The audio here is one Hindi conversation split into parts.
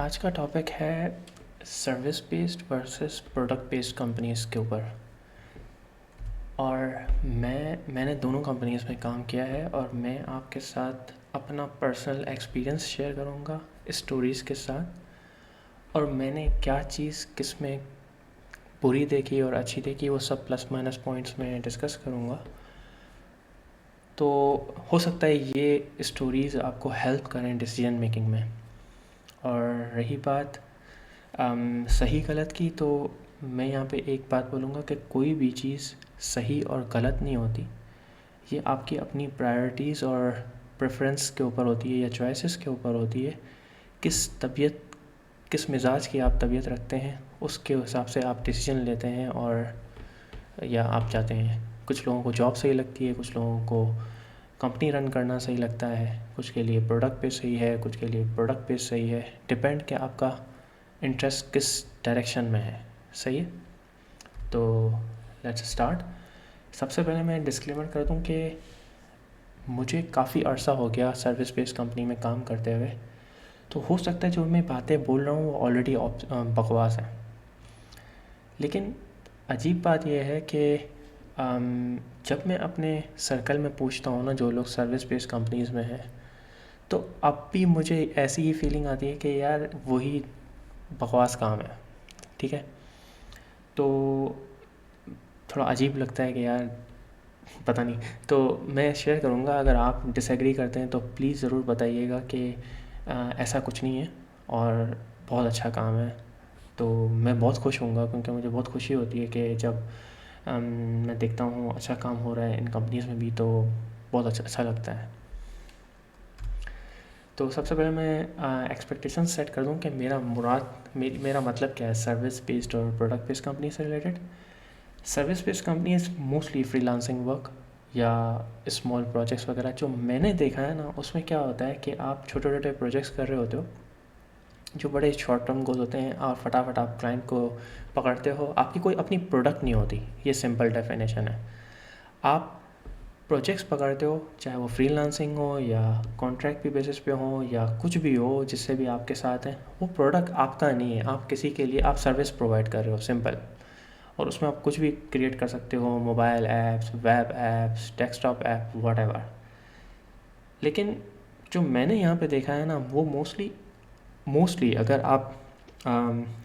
आज का टॉपिक है service based versus product based companies के ऊपर। और मैंने दोनों कंपनीज़ में काम किया है और मैं आपके साथ अपना पर्सनल एक्सपीरियंस शेयर करूँगा स्टोरीज़ के साथ। और मैंने क्या चीज़ किस में बुरी देखी और अच्छी देखी वो सब प्लस माइनस पॉइंट्स में डिस्कस करूँगा। तो हो सकता है ये स्टोरीज़ आपको हेल्प करें डिसीजन मेकिंग में। और रही बात सही गलत की, तो मैं यहाँ पे एक बात बोलूँगा कि कोई भी चीज़ सही और गलत नहीं होती। ये आपकी अपनी प्रायोरिटीज़ और प्रेफरेंस के ऊपर होती है या चॉइसेस के ऊपर होती है। किस मिजाज की आप तबीयत रखते हैं उसके हिसाब से आप डिसीजन लेते हैं और या आप जाते हैं। कुछ लोगों को जॉब सही लगती है, कुछ लोगों को कंपनी रन करना सही लगता है, कुछ के लिए प्रोडक्ट पे सही है, कुछ के लिए प्रोडक्ट पे सही है। डिपेंड कि आपका इंटरेस्ट किस डायरेक्शन में है। सही है, तो लेट्स स्टार्ट। सबसे पहले मैं डिस्क्लेमर कर दूं कि मुझे काफ़ी अरसा हो गया सर्विस बेस्ड कंपनी में काम करते हुए। तो हो सकता है जो मैं बातें बोल रहा हूँ वो ऑलरेडी बकवास है। लेकिन अजीब बात यह है कि जब मैं अपने सर्कल में पूछता हूँ ना, जो लोग सर्विस बेस्ड कंपनीज़ में हैं, तो अब भी मुझे ऐसी ही फीलिंग आती है कि यार वही बकवास काम है। ठीक है, तो थोड़ा अजीब लगता है कि यार पता नहीं। तो मैं शेयर करूँगा, अगर आप डिसएग्री करते हैं तो प्लीज़ ज़रूर बताइएगा कि ऐसा कुछ नहीं है और बहुत अच्छा काम है। तो मैं बहुत खुश होऊंगा, क्योंकि मुझे बहुत खुशी होती है कि जब मैं देखता हूँ अच्छा काम हो रहा है इन कंपनीज़ में भी, तो बहुत अच्छा लगता है। तो सबसे पहले मैं एक्सपेक्टेशन सेट कर दूँ कि मेरा मतलब क्या है सर्विस बेस्ड और प्रोडक्ट बेस्ड कंपनी से related. Service based company is mostly freelancing work या स्मॉल प्रोजेक्ट्स वगैरह। जो मैंने देखा है ना, उसमें क्या होता है कि आप छोटे छोटे प्रोजेक्ट्स कर रहे होते हो जो बड़े शॉर्ट टर्म गोल होते हैं, और फटाफट आप क्लाइंट को पकड़ते हो। आपकी कोई अपनी प्रोडक्ट नहीं होती, ये सिंपल डेफिनेशन है। आप प्रोजेक्ट्स पकड़ते हो, चाहे वो फ्रीलांसिंग हो या कॉन्ट्रैक्ट भी बेसिस पे हो या कुछ भी हो, जिससे भी आपके साथ है, वो प्रोडक्ट आपका नहीं है, आप किसी के लिए आप सर्विस प्रोवाइड कर रहे हो, सिंपल। और उसमें आप कुछ भी क्रिएट कर सकते हो, mobile apps, web apps, desktop app, whatever. लेकिन जो मैंने यहाँ पे देखा है ना, वो मोस्टली अगर आप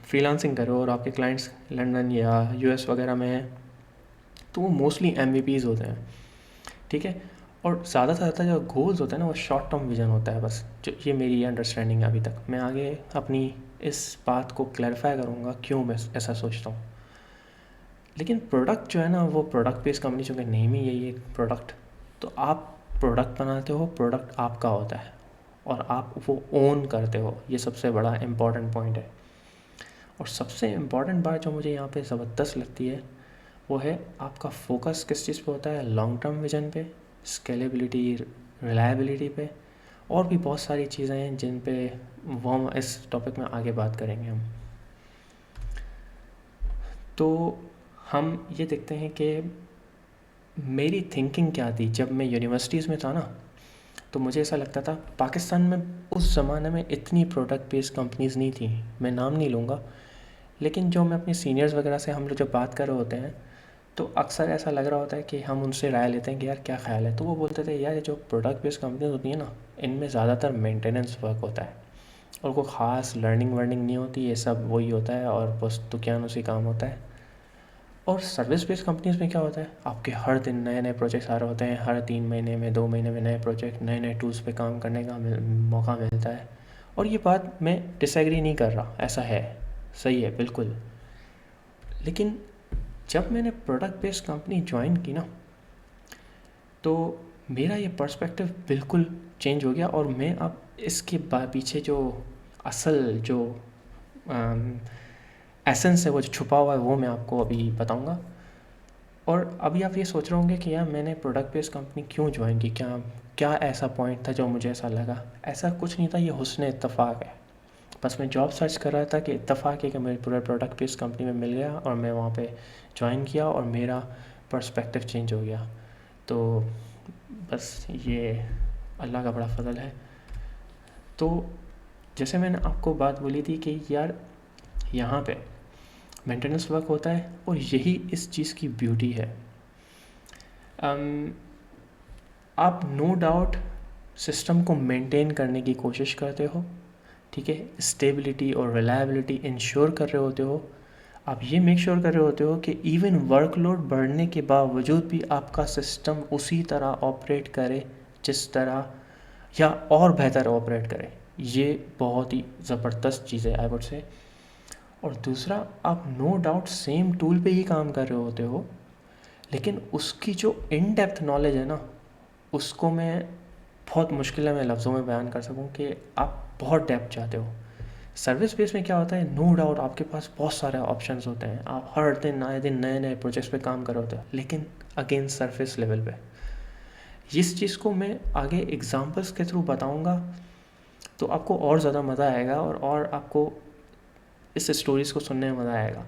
फ्रीलांसिंग करो और आपके क्लाइंट्स लंदन या यूएस वगैरह में हैं, तो वो मोस्टली एमवीपीज़ होते हैं। ठीक है, और ज़्यादा से ज़्यादा जो गोल्स होते हैं ना, वो शॉर्ट टर्म विजन होता है बस। जो ये मेरी अंडरस्टैंडिंग है अभी तक। मैं आगे अपनी इस बात को क्लैरिफाई करूँगा क्यों मैं ऐसा सोचता हूँ। लेकिन प्रोडक्ट जो है ना, वो प्रोडक्ट बेस्ड कंपनी, चूँकि नेम ही यही है प्रोडक्ट, तो आप प्रोडक्ट बनाते हो, प्रोडक्ट आपका होता है और आप वो ओन करते हो। ये सबसे बड़ा इम्पॉर्टेंट पॉइंट है। और सबसे इम्पॉर्टेंट बात जो मुझे यहाँ पे ज़बरदस्त लगती है, वो है आपका फोकस किस चीज़ पे होता है। लॉन्ग टर्म विजन पे, स्केलेबिलिटी, रिलायबिलिटी पे, और भी बहुत सारी चीज़ें हैं जिन पे वो हम इस टॉपिक में आगे बात करेंगे हम। तो हम ये देखते हैं कि मेरी थिंकिंग क्या थी जब मैं यूनिवर्सिटीज़ में था ना। तो मुझे ऐसा लगता था, पाकिस्तान में उस ज़माने में इतनी प्रोडक्ट बेस्ड कंपनीज़ नहीं थी, मैं नाम नहीं लूँगा। लेकिन जो मैं अपने सीनियर्स वगैरह से हम लोग जब बात कर रहे होते हैं, तो अक्सर ऐसा लग रहा होता है कि हम उनसे राय लेते हैं कि यार क्या ख्याल है। तो वो बोलते थे, यार ये जो प्रोडक्ट बेस्ड कंपनीज होती हैं ना, इनमें ज़्यादातर मेंटेनेंस वर्क होता है और कोई ख़ास लर्निंग वर्निंग नहीं होती, ये सब वही होता है और बस तुक्यानुसी काम होता है। और सर्विस बेस्ड कंपनीज़ में क्या होता है, आपके हर दिन नए नए प्रोजेक्ट्स आ रहे होते हैं, हर 3 महीने में 2 महीने में नए प्रोजेक्ट, नए नए टूल्स पे काम करने का मौका मिलता है। और ये बात मैं डिसएग्री नहीं कर रहा, ऐसा है, सही है बिल्कुल। लेकिन जब मैंने प्रोडक्ट बेस्ड कंपनी ज्वाइन की ना, तो मेरा ये पर्सपेक्टिव बिल्कुल चेंज हो गया। और मैं अब इसके पीछे जो असल जो एसेंस है, वो जो छुपा हुआ है, वो मैं आपको अभी बताऊंगा। और अभी आप ये सोच रहे होंगे कि यार मैंने प्रोडक्ट बेस्ड कंपनी क्यों ज्वाइन की, क्या क्या ऐसा पॉइंट था जो मुझे ऐसा लगा। ऐसा कुछ नहीं था, ये हुस्न इत्तफ़ाक़ है। बस मैं जॉब सर्च कर रहा था कि इत्तफ़ाक़ है कि मेरे पूरे प्रोडक्ट बेस्ड कंपनी में मिल गया और मैं वहाँ पे ज्वाइन किया और मेरा पर्सपेक्टिव चेंज हो गया। तो बस ये अल्लाह का बड़ा फ़ज़ल है। तो जैसे मैंने आपको बात बोली थी कि यार यहाँ पे मेंटेनेंस वर्क होता है और यही इस चीज़ की ब्यूटी है। आप नो डाउट सिस्टम को मेंटेन करने की कोशिश करते हो, ठीक है, स्टेबिलिटी और रिलायबिलिटी इंश्योर कर रहे होते हो। आप ये मेक श्योर कर रहे होते हो कि इवन वर्कलोड बढ़ने के बावजूद भी आपका सिस्टम उसी तरह ऑपरेट करे जिस तरह या और बेहतर ऑपरेट करे। ये बहुत ही ज़बरदस्त चीज़ है आई वुड से। और दूसरा, आप नो डाउट सेम टूल पे ही काम कर रहे होते हो, लेकिन उसकी जो इन डेप्थ नॉलेज है ना, उसको मैं बहुत मुश्किल है मैं लफ्ज़ों में बयान कर सकूं कि आप बहुत डेप्थ चाहते हो। सर्विस बेस में क्या होता है, नो डाउट आपके पास बहुत सारे ऑप्शंस होते हैं, आप हर दिन आए दिन नए नए प्रोजेक्ट्स पे काम कर रहे होते हो, लेकिन अगेन सरफेस लेवल पे। इस चीज़ को मैं आगे एग्जांपल्स के थ्रू बताऊंगा तो आपको और ज़्यादा मज़ा आएगा और आपको इस स्टोरीज़ को सुनने में मज़ा आएगा।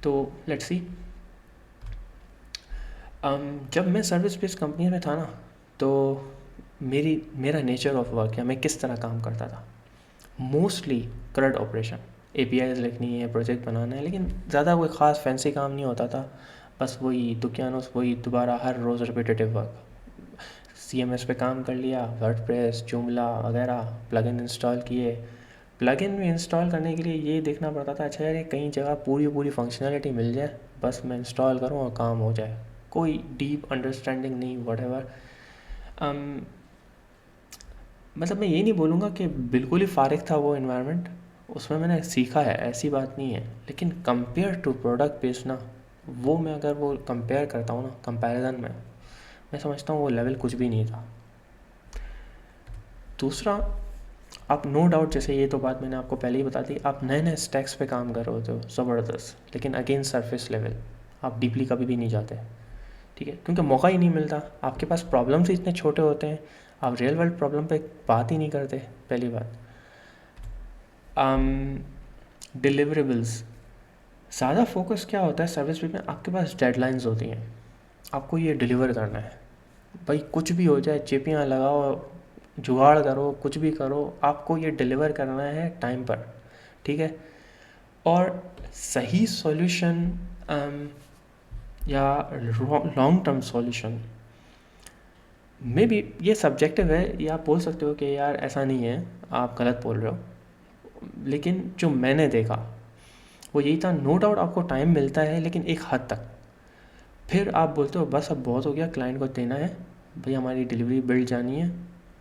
तो लेट्स सी, जब मैं सर्विस बेस्ड कंपनी में था ना, तो मेरा नेचर ऑफ वर्क या मैं किस तरह काम करता था, मोस्टली क्रड ऑपरेशन, एपीआईज लिखनी है, प्रोजेक्ट बनाना है, लेकिन ज़्यादा कोई ख़ास फैंसी काम नहीं होता था। बस वही दुकियानोस, वही दोबारा हर रोज़ रिपीटेटिव वर्क। सीएमएस पे काम कर लिया, वर्डप्रेस, जोमला वगैरह, प्लगइन इंस्टॉल किए। प्लगइन में इंस्टॉल करने के लिए ये देखना पड़ता था, अच्छा यार ये कहीं जगह पूरी फंक्शनैलिटी मिल जाए, बस मैं इंस्टॉल करूँ और काम हो जाए, कोई डीप अंडरस्टैंडिंग नहीं, व्हाटएवर। मतलब मैं ये नहीं बोलूँगा कि बिल्कुल ही फारिग था वो इन्वायरमेंट, उसमें मैंने सीखा है, ऐसी बात नहीं है, लेकिन कंपेयर टू प्रोडक्ट बेस्ड ना, वो मैं अगर वो कंपेयर करता हूँ ना, कंपैरिजन में मैं समझता हूँ वो लेवल कुछ भी नहीं था। दूसरा, आप नो डाउट, जैसे ये तो बात मैंने आपको पहले ही बता दी, आप नए नए स्टैक्स पे काम कर रहे होते हो ज़बरदस्त, लेकिन अगेन सरफेस लेवल, आप डीपली कभी भी नहीं जाते, ठीक है, क्योंकि मौका ही नहीं मिलता। आपके पास प्रॉब्लम्स ही इतने छोटे होते हैं, आप रियल वर्ल्ड प्रॉब्लम पे बात ही नहीं करते, पहली बात। डिलीवरेबल्स, ज़्यादा फोकस क्या होता है सर्विस में, आपके पास डेडलाइंस होती हैं, आपको ये डिलीवर करना है, भाई कुछ भी हो जाए, चेपियाँ लगाओ, जुगाड़ करो, कुछ भी करो, आपको ये डिलीवर करना है टाइम पर, ठीक है। और सही सॉल्यूशन या लॉन्ग टर्म सॉल्यूशन में भी ये सब्जेक्टिव है, या आप बोल सकते हो कि यार ऐसा नहीं है, आप गलत बोल रहे हो, लेकिन जो मैंने देखा वो यही था, नो डाउट आपको टाइम मिलता है लेकिन एक हद तक, फिर आप बोलते हो बस अब बहुत हो गया, क्लाइंट को देना है, भाई हमारी डिलीवरी बिल्ड जानी है,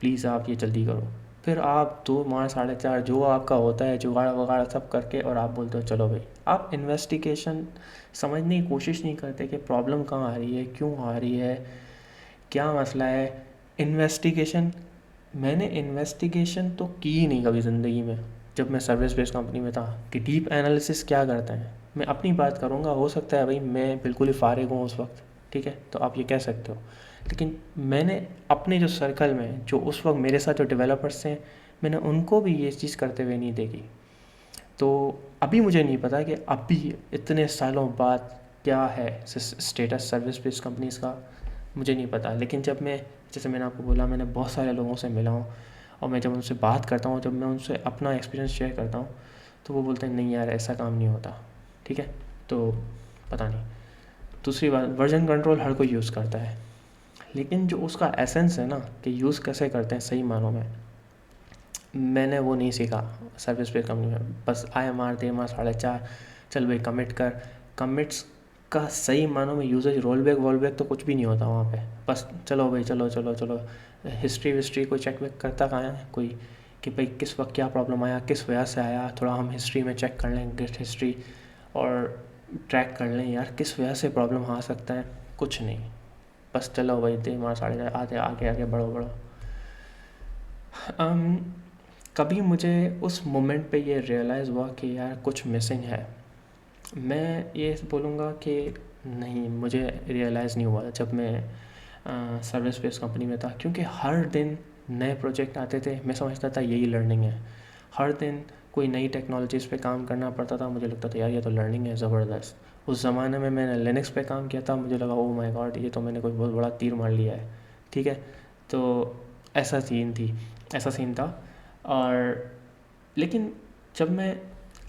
प्लीज़ आप ये जल्दी करो। फिर आप 2 माह 4.5 जो आपका होता है जुगाड़ वगाड़ सब करके, और आप बोलते हो चलो भाई, आप इन्वेस्टिगेशन समझने की कोशिश नहीं करते कि प्रॉब्लम कहाँ आ रही है, क्यों आ रही है, क्या मसला है। इन्वेस्टिगेशन, मैंने इन्वेस्टिगेशन तो की ही नहीं कभी ज़िंदगी में जब मैं सर्विस बेस्ड कंपनी में था, कि डीप एनालिसिस क्या करते हैं। मैं अपनी बात करूँगा, हो सकता है भाई मैं बिल्कुल ही फारिग हूँ उस वक्त, ठीक है, तो आप ये कह सकते हो, लेकिन मैंने अपने जो सर्कल में जो उस वक्त मेरे साथ जो डेवलपर्स हैं, मैंने उनको भी ये चीज़ करते हुए नहीं देखी। तो अभी मुझे नहीं पता कि अभी इतने सालों बाद क्या है स्टेटस सर्विस बेस्ड कंपनीज़ का, मुझे नहीं पता। लेकिन जब मैं, जैसे मैंने आपको बोला, मैंने बहुत सारे लोगों से मिला हूँ, और मैं जब उनसे बात करता हूँ, जब मैं उनसे अपना एक्सपीरियंस शेयर करता हूँ, तो वो बोलते हैं नहीं यार ऐसा काम नहीं होता, ठीक है। तो पता नहीं। दूसरी बात, वर्जन कंट्रोल हर कोई यूज़ करता है, लेकिन जो उसका एसेंस है ना, कि यूज़ कैसे करते हैं सही मानों में, मैंने वो नहीं सीखा सर्विस बेस्ड कंपनी में। बस IMR 3 माह 4.5, चल भाई कमिट कर, कमिट्स का सही मानों में uses, roll back wall back तो कुछ भी नहीं होता वहाँ पे। बस चलो भाई, चलो चलो चलो, हिस्ट्री विस्ट्री कोई चेक वेक करता कहाँ है कोई, कि भाई किस वक्त क्या प्रॉब्लम आया, किस वजह से आया, थोड़ा हम हिस्ट्री में चेक कर लें, गिट हिस्ट्री, और ट्रैक कर लें यार किस वजह से प्रॉब्लम आ सकता है, कुछ नहीं। बस चलो भाई 3 माह 4.5, आगे आगे आगे बढ़ो बढ़ो। कभी मुझे उस मोमेंट पे ये रियलाइज़ हुआ कि यार कुछ मिसिंग है। मैं ये बोलूँगा कि नहीं, मुझे रियलाइज़ नहीं हुआ जब मैं सर्विस बेस्ड कंपनी में था, क्योंकि हर दिन नए प्रोजेक्ट आते थे, मैं समझता था यही लर्निंग है। हर दिन कोई नई टेक्नोलॉजीज़ पे काम करना पड़ता था, मुझे लगता था यार ये तो लर्निंग है ज़बरदस्त। उस ज़माने में मैंने लिनक्स पे काम किया था, मुझे लगा ओह माय गॉड ये तो मैंने कोई बहुत बड़ा तीर मार लिया है, ठीक है। तो ऐसा सीन था। और लेकिन जब मैं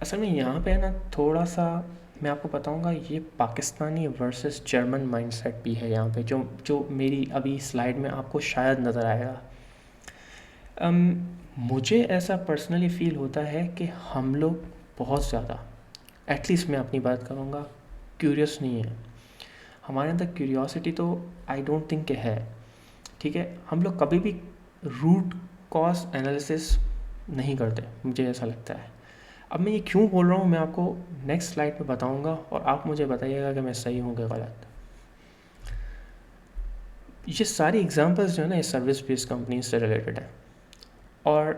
असल में यहाँ पे है ना, थोड़ा सा मैं आपको बताऊँगा, ये पाकिस्तानी वर्सेस जर्मन माइंडसेट भी है यहाँ पे, जो जो मेरी अभी स्लाइड में आपको शायद नज़र आएगा। मुझे ऐसा पर्सनली फ़ील होता है कि हम लोग बहुत ज़्यादा, एटलीस्ट मैं अपनी बात करूँगा, क्यूरियस नहीं है। हमारे अंदर क्यूरियोसिटी तो आई डोंट थिंक के है, ठीक है। हम लोग कभी भी रूट कॉज एनालिसिस नहीं करते, मुझे ऐसा लगता है। अब मैं ये क्यों बोल रहा हूँ, मैं आपको नेक्स्ट स्लाइड पे बताऊँगा और आप मुझे बताइएगा कि मैं सही हूँ कि गलत। ये सारी एग्जांपल्स जो है ना, ये सर्विस बेस्ड कंपनी से रिलेटेड है। और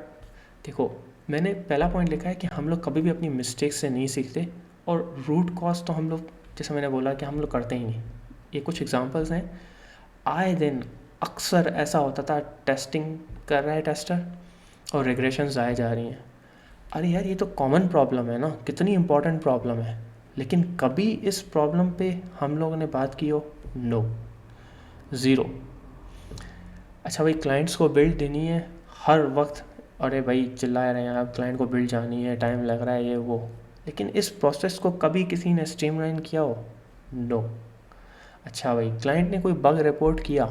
देखो, मैंने पहला पॉइंट लिखा है कि हम लोग कभी भी अपनी मिस्टेक से नहीं सीखते, और रूट कॉज तो हम लोग, जैसे मैंने बोला, कि हम लोग करते ही नहीं। ये कुछ एग्जांपल्स हैं। आए दिन अक्सर ऐसा होता था, टेस्टिंग कर रहा है टेस्टर और रिग्रेशंस आए जा रही हैं। अरे यार, ये तो कॉमन प्रॉब्लम है ना, कितनी इंपॉर्टेंट प्रॉब्लम है, लेकिन कभी इस प्रॉब्लम पे हम लोगों ने बात की हो? No, zero. अच्छा भाई, क्लाइंट्स को बिल्ड देनी है हर वक्त, अरे भाई चिल्ला रहे हैं आप, क्लाइंट को बिल्ड जानी है, टाइम लग रहा है, ये वो, लेकिन इस प्रोसेस को कभी किसी ने स्ट्रीमलाइन किया हो? नो। अच्छा भाई, क्लाइंट ने कोई बग रिपोर्ट किया,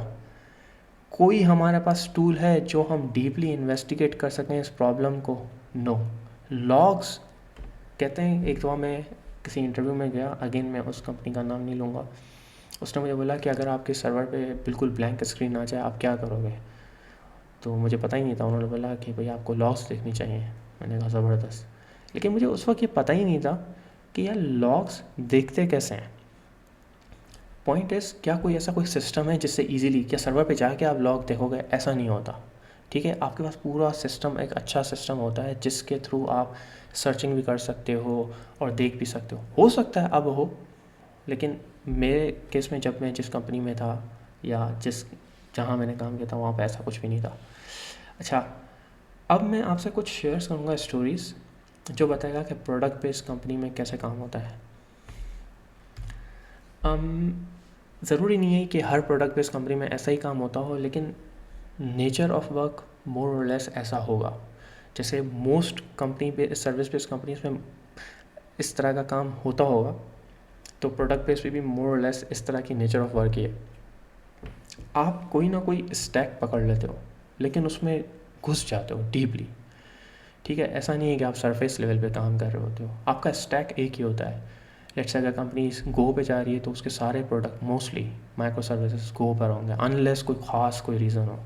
कोई हमारे पास टूल है जो हम डीपली इन्वेस्टिगेट कर सकें इस प्रॉब्लम को? नो। लॉग्स कहते हैं, एक दफ़ा मैं किसी इंटरव्यू में गया, अगेन मैं उस कंपनी का नाम नहीं लूँगा, उसने मुझे बोला कि अगर आपके सर्वर पे बिल्कुल ब्लैंक स्क्रीन आ जाए, आप क्या करोगे? तो मुझे पता ही नहीं था। उन्होंने बोला कि भाई आपको लॉग्स देखनी चाहिए। मैंने कहा ज़बरदस्त। लेकिन मुझे उस वक्त ये पता ही नहीं था कि यार लॉग्स देखते कैसे हैं। पॉइंट इज़, क्या कोई ऐसा कोई सिस्टम है जिससे इजीली, क्या सर्वर पे जाके आप लॉग देखोगे? ऐसा नहीं होता, ठीक है। आपके पास पूरा सिस्टम, एक अच्छा सिस्टम होता है जिसके थ्रू आप सर्चिंग भी कर सकते हो और देख भी सकते हो सकता है अब हो, लेकिन मेरे केस में, जब मैं जिस कंपनी में था या जहाँ मैंने काम किया था, वहाँ पे ऐसा कुछ भी नहीं था। अच्छा, अब मैं आपसे कुछ शेयर्स करूँगा स्टोरीज़, जो बताएगा कि प्रोडक्ट बेस्ड कंपनी में कैसे काम होता है। ज़रूरी नहीं है कि हर प्रोडक्ट बेस्ड कंपनी में ऐसा ही काम होता हो, लेकिन नेचर ऑफ वर्क मोर और लेस ऐसा होगा। जैसे मोस्ट कंपनी पे, सर्विस बेस्ड कंपनीज में इस तरह का काम होता होगा, तो प्रोडक्ट बेस्ड पे भी मोर और लेस इस तरह की नेचर ऑफ वर्क ही है। आप कोई ना कोई स्टैक पकड़ लेते हो, लेकिन उसमें घुस जाते हो डीपली, ठीक है। ऐसा नहीं है कि आप सरफेस लेवल पे काम कर रहे होते हो, आपका स्टैक एक ही होता है। लेट्स से अगर कंपनी गो पे जा रही है, तो उसके सारे प्रोडक्ट मोस्टली माइक्रो सर्विसेज गो पर होंगे, अनलेस कोई ख़ास कोई रीज़न हो।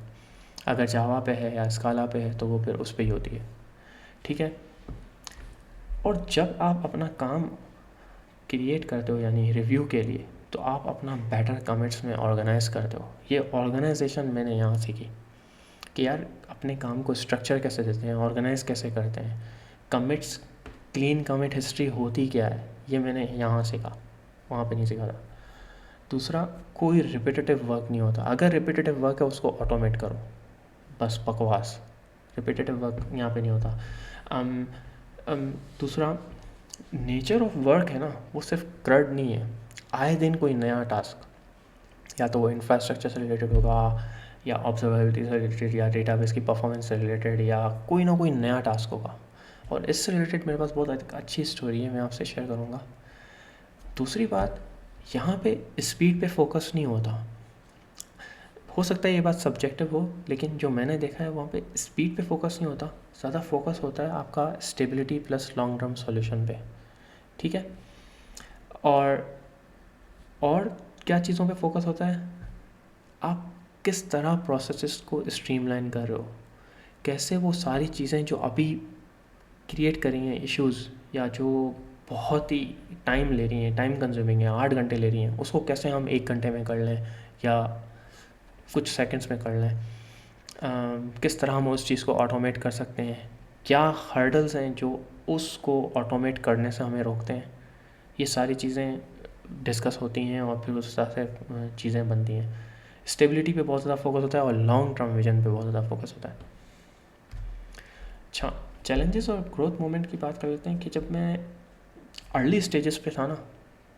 अगर जावा पे है या स्काला पे है, तो वो फिर उस पर ही होती है, ठीक है। और जब आप अपना काम क्रिएट करते हो, यानी रिव्यू के लिए, तो आप अपना बेटर कमिट्स में ऑर्गेनाइज करते हो। ये ऑर्गेनाइजेशन मैंने यहाँ सीखी कि यार अपने काम को स्ट्रक्चर कैसे देते हैं, ऑर्गेनाइज कैसे करते हैं, कमिट्स, क्लीन कमिट हिस्ट्री होती क्या है, ये मैंने यहाँ सीखा, वहाँ पे नहीं सीखा था। दूसरा, कोई रिपीटेटिव वर्क नहीं होता। अगर रिपीटेटिव वर्क है, उसको ऑटोमेट करो, बस बकवास। रिपीटेटिव वर्क यहाँ पे नहीं होता। दूसरा, नेचर ऑफ वर्क है ना, वो सिर्फ क्रड नहीं है। आए दिन कोई नया टास्क, या तो वो इंफ्रास्ट्रक्चर से रिलेटेड होगा, या ऑब्जर्वेबिलिटी से रिलेटेड, या डेटाबेस की परफॉर्मेंस से रिलेटेड, या कोई ना कोई नया टास्क होगा। और इससे रिलेटेड मेरे पास बहुत अच्छी स्टोरी है, मैं आपसे शेयर करूँगा। दूसरी बात, यहाँ पे स्पीड पे फोकस नहीं होता। हो सकता है ये बात सब्जेक्टिव हो, लेकिन जो मैंने देखा है, वहाँ पे स्पीड पे फोकस नहीं होता, ज़्यादा फोकस होता है आपका stability plus long term solution पे, ठीक है। और क्या चीज़ों पे फोकस होता है? आप किस तरह प्रोसेसेस को स्ट्रीमलाइन कर रहे हो, कैसे वो सारी चीज़ें जो अभी क्रिएट करी हैं इश्यूज़, या जो बहुत ही टाइम ले रही हैं, टाइम कंज्यूमिंग है, 8 घंटे ले रही हैं, उसको कैसे हम 1 घंटे में कर लें या कुछ सेकंड्स में कर लें। किस तरह हम उस चीज़ को ऑटोमेट कर सकते हैं, क्या हर्डल्स हैं जो उसको ऑटोमेट करने से हमें रोकते हैं। ये सारी चीज़ें डिस्कस होती हैं और फिर उस हिसाब से चीज़ें बनती हैं। स्टेबिलिटी पे बहुत ज़्यादा फोकस होता है और लॉन्ग टर्म विजन पे बहुत ज़्यादा फोकस होता है। अच्छा, चैलेंजेस और ग्रोथ मोमेंट की बात कर लेते हैं कि जब मैं अर्ली स्टेजेस पे था ना,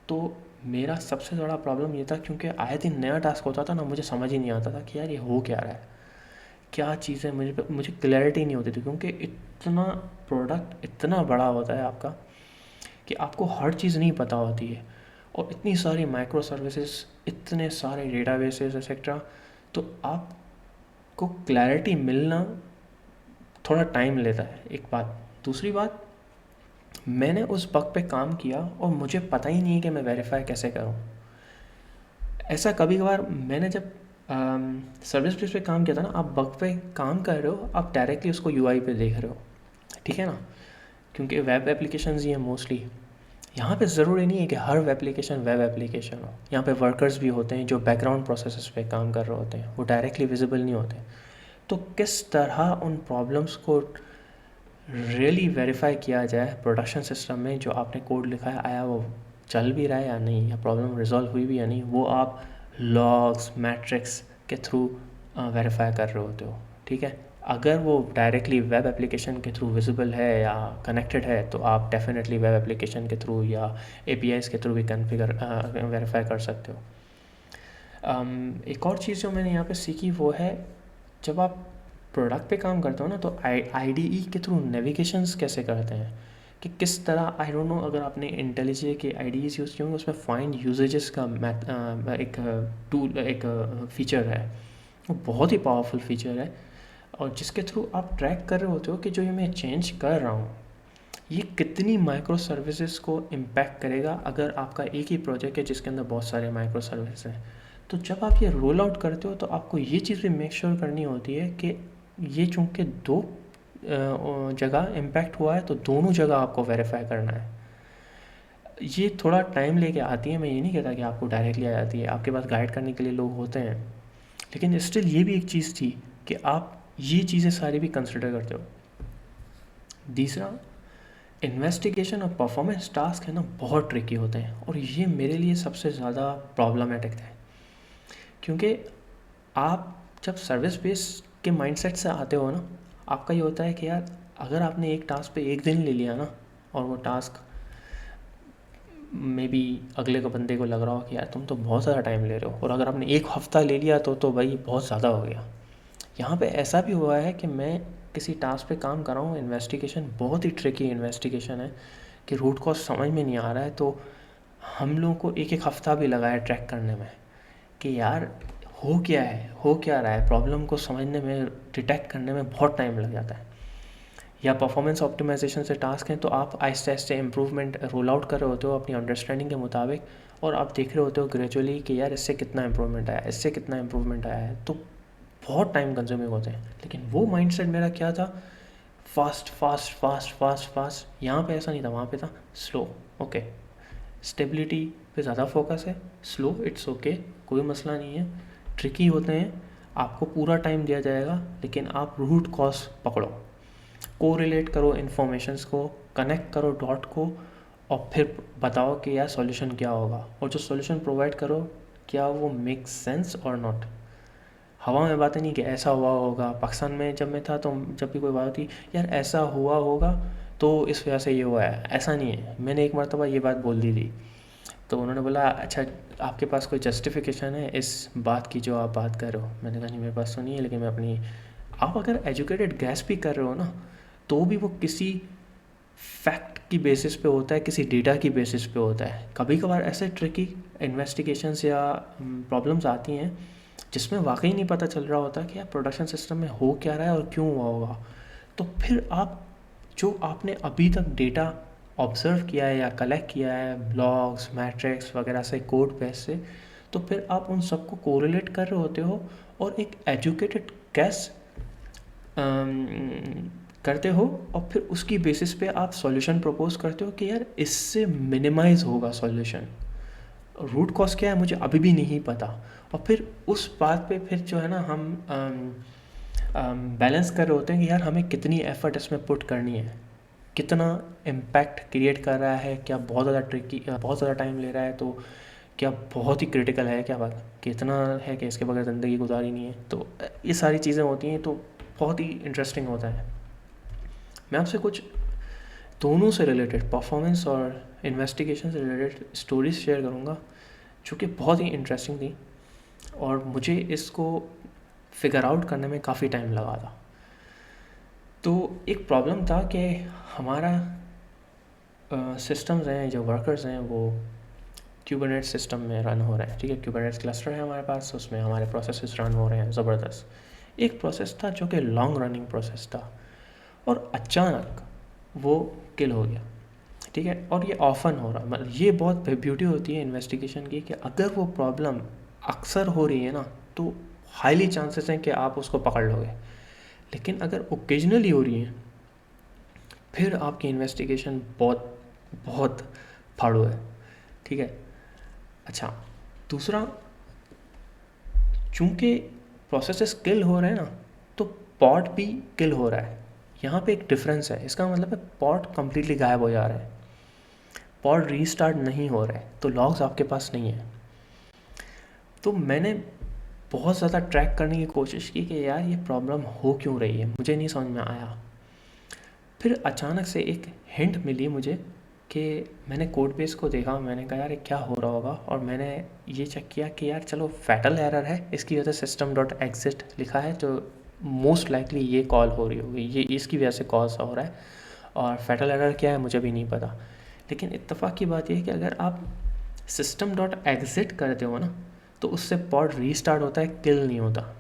तो मेरा सबसे बड़ा प्रॉब्लम ये था, क्योंकि आए दिन नया टास्क होता था ना, मुझे समझ ही नहीं आता था कि यार ये हो क्या रहा है, क्या चीज़ है, मुझे क्लैरिटी नहीं होती थी, क्योंकि इतना प्रोडक्ट इतना बड़ा होता है आपका कि आपको हर चीज़ नहीं पता होती है, और इतनी सारी माइक्रो सर्विसेज, इतने सारे डेटाबेसेस एक्सेट्रा, तो आपको क्लैरिटी मिलना थोड़ा टाइम लेता है, एक बात। दूसरी बात, मैंने उस बग पे काम किया और मुझे पता ही नहीं है कि मैं वेरीफाई कैसे करूँ। ऐसा कभी कभार मैंने जब सर्विस बेस पे काम किया था ना, आप बग पे काम कर रहे हो, आप डायरेक्टली उसको यूआई पे देख रहे हो, ठीक है ना, क्योंकि वेब एप्लीकेशंस ही हैं मोस्टली। यहाँ पे ज़रूरी नहीं है कि हर वेब एप्लीकेशन हो, यहाँ पे वर्कर्स भी होते हैं जो बैकग्राउंड प्रोसेसेस पे काम कर रहे होते हैं, वो डायरेक्टली विजिबल नहीं होते। तो किस तरह उन प्रॉब्लम्स को रियली वेरीफाई किया जाए प्रोडक्शन सिस्टम में, जो आपने कोड लिखा है आया वो चल भी रहा है या नहीं, या प्रॉब्लम रिजॉल्व हुई भी या नहीं, वो आप लॉग्स मैट्रिक्स के थ्रू वेरीफाई कर रहे होते हो, ठीक है। अगर वो डायरेक्टली वेब एप्लीकेशन के थ्रू विजिबल है या कनेक्टेड है, तो आप डेफिनेटली वेब एप्लीकेशन के थ्रू या एपीआईज़ के थ्रू भी कन्फिगर वेरीफाई कर सकते हो। एक और चीज़ जो मैंने यहाँ पे सीखी वो है, जब आप प्रोडक्ट पे काम करते हो ना, तो आईडीई के थ्रू नेविगेशंस कैसे करते हैं, कि किस तरह, आई डोंट नो अगर आपने इंटेलिजे के आईडीईज यूज़ किए होंगे, उसमें फाइंड यूजेजेस का एक टूल, एक फीचर है, वो बहुत ही पावरफुल फीचर है, और जिसके थ्रू आप ट्रैक कर रहे होते हो कि जो ये मैं चेंज कर रहा हूँ, ये कितनी माइक्रो सर्विसेज को इम्पैक्ट करेगा अगर आपका एक ही प्रोजेक्ट है जिसके अंदर बहुत सारे माइक्रो सर्विस हैं। तो जब आप ये रोल आउट करते हो, तो आपको ये चीज़ भी मेक श्योर करनी होती है कि ये चूँकि दो जगह इम्पैक्ट हुआ है, तो दोनों जगह आपको वेरीफाई करना है। ये थोड़ा टाइम लेके आती है, मैं ये नहीं कहता कि आपको डायरेक्टली आ जाती है, आपके पास गाइड करने के लिए लोग होते हैं, लेकिन स्टिल ये भी एक चीज़ थी कि आप ये चीज़ें सारी भी कंसिडर करते हो। तीसरा, इन्वेस्टिगेशन और परफॉर्मेंस टास्क है ना, बहुत ट्रिकी होते हैं, और ये मेरे लिए सबसे ज़्यादा प्रॉब्लमेटिक है, क्योंकि आप जब सर्विस बेस के माइंडसेट से आते हो ना, आपका ये होता है कि यार अगर आपने एक टास्क पे एक दिन ले लिया ना, और वो टास्क मे बी अगले को बंदे को लग रहा हो कि यार तुम तो बहुत ज़्यादा टाइम ले रहे हो, और अगर आपने एक हफ़्ता ले लिया तो भाई बहुत ज़्यादा हो गया। यहाँ पे ऐसा भी हुआ है कि मैं किसी टास्क पे काम कर रहा हूँ, इन्वेस्टिगेशन बहुत ही ट्रिकी इन्वेस्टिगेशन है कि रूट कॉज समझ में नहीं आ रहा है, तो हम लोगों को एक एक हफ़्ता भी लगा है ट्रैक करने में कि यार हो क्या है, हो क्या रहा है, प्रॉब्लम को समझने में, डिटेक्ट करने में बहुत टाइम लग जाता है। या परफॉर्मेंस ऑप्टिमाइजेशन से टास्क हैं, तो आप आहिस्ते आहिस्ते इम्प्रूवमेंट रोल आउट कर रहे होते हो अपनी अंडरस्टैंडिंग के मुताबिक, और आप देख रहे होते हो ग्रेजुअली कि यार इससे कितना इम्प्रूवमेंट आया, इससे कितना इम्प्रूवमेंट आया है, तो बहुत टाइम कंज्यूमिंग होते हैं। लेकिन वो माइंडसेट मेरा क्या था, fast fast fast fast fast. यहाँ पे ऐसा नहीं था, वहाँ पे था स्लो। ओके, स्टेबिलिटी पे ज़्यादा फोकस है, स्लो इट्स ओके, कोई मसला नहीं है। ट्रिकी होते हैं, आपको पूरा टाइम दिया जाएगा, लेकिन आप रूट कॉज पकड़ो, कोरिलेट करो इन्फॉर्मेशंस को, कनेक्ट करो डॉट को, और फिर बताओ कि यार सॉल्यूशन क्या होगा, और जो सॉल्यूशन प्रोवाइड करो क्या वो मेक सेंस और नॉट। हवा में बातें नहीं कि ऐसा हुआ होगा। पाकिस्तान में जब मैं था, तो जब भी कोई बात होती, यार ऐसा हुआ होगा तो इस वजह से ये हुआ है, ऐसा नहीं है। मैंने एक मरतबा ये बात बोल दी थी, तो उन्होंने बोला अच्छा आपके पास कोई जस्टिफिकेशन है इस बात की जो आप बात कर रहे हो। मैंने कहा नहीं मेरे पास तो नहीं है, लेकिन मैं अपनी, आप अगर एजुकेटेड गैस भी कर रहे हो ना, तो भी वो किसी फैक्ट की बेसिस पे होता है, किसी डेटा की बेसिस पे होता है। कभी कभार ऐसे ट्रिकी इन्वेस्टिगेशंस या प्रॉब्लम्स आती हैं जिसमें वाकई नहीं पता चल रहा होता कि यार प्रोडक्शन सिस्टम में हो क्या रहा है और क्यों हुआ होगा। तो फिर आप जो आपने अभी तक डेटा ऑब्ज़र्व किया है या कलेक्ट किया है ब्लॉग्स मैट्रिक्स वगैरह से, कोड बेस से, तो फिर आप उन सबको कोरिलेट कर रहे होते हो और एक एजुकेटेड गैस करते हो, और फिर उसकी बेसिस पे आप सॉल्यूशन प्रपोज करते हो कि यार इससे मिनिमाइज़ होगा सॉल्यूशन। रूट कॉज क्या है मुझे अभी भी नहीं पता, और फिर उस बात पे फिर जो है ना हम बैलेंस कर रहे होते हैं कि यार हमें कितनी एफर्ट इसमें पुट करनी है, कितना इम्पैक्ट क्रिएट कर रहा है, क्या बहुत ज़्यादा ट्रिकी, बहुत ज़्यादा टाइम ले रहा है, तो क्या बहुत ही क्रिटिकल है, क्या बात कितना है कि इसके बगैर ज़िंदगी गुजारी नहीं है। तो ये सारी चीज़ें होती हैं, तो बहुत ही इंटरेस्टिंग होता है। मैं आपसे कुछ दोनों से रिलेटेड, परफॉर्मेंस और इन्वेस्टिगेशन से रिलेटेड स्टोरीज शेयर करूँगा जो कि बहुत ही इंटरेस्टिंग थी, और मुझे इसको फिगर आउट करने में काफ़ी टाइम लगा था। तो एक प्रॉब्लम था कि हमारा सिस्टम्स हैं, जो वर्कर्स हैं, वो क्यूबरनेट्स सिस्टम में रन हो रहे हैं। ठीक है, क्यूबरनेट्स क्लस्टर है हमारे पास, उसमें हमारे प्रोसेसेस रन हो रहे हैं ज़बरदस्त। एक प्रोसेस था जो कि लॉन्ग रनिंग प्रोसेस था, और अचानक वो किल हो गया। ठीक है, और ये ऑफन हो रहा, मतलब ये बहुत ब्यूटी होती है इन्वेस्टिगेशन की, कि अगर वो प्रॉब्लम अक्सर हो रही है ना, तो हाईली चांसेस हैं कि आप उसको पकड़ लोगे। लेकिन अगर ओकेजनली हो रही है, फिर आपकी इन्वेस्टिगेशन बहुत बहुत फाड़ू है। ठीक है। अच्छा, दूसरा, चूँकि प्रोसेसेस किल हो रहे हैं ना, तो पॉट भी किल हो रहा है। यहाँ पे एक डिफरेंस है, इसका मतलब है पॉट कम्प्लीटली गायब हो जा रहा है, पॉट रीस्टार्ट नहीं हो रहा है, तो लॉग्स आपके पास नहीं है। तो मैंने बहुत ज़्यादा ट्रैक करने की कोशिश की कि यार ये प्रॉब्लम हो क्यों रही है, मुझे नहीं समझ में आया। फिर अचानक से एक हिंट मिली मुझे कि मैंने कोड बेस को देखा, मैंने कहा यार ये क्या हो रहा होगा, और मैंने ये चेक किया कि यार चलो फैटल एरर है, इसकी वजह से system.exit लिखा है, जो मोस्ट लाइकली ये कॉल हो रही होगी, ये इसकी वजह से कॉल हो रहा है। और फैटल एरर क्या है मुझे भी नहीं पता, लेकिन इत्तेफाक की बात यह है कि अगर आप system.exit करते हो ना, तो उससे पॉड रीस्टार्ट होता है, किल नहीं होता।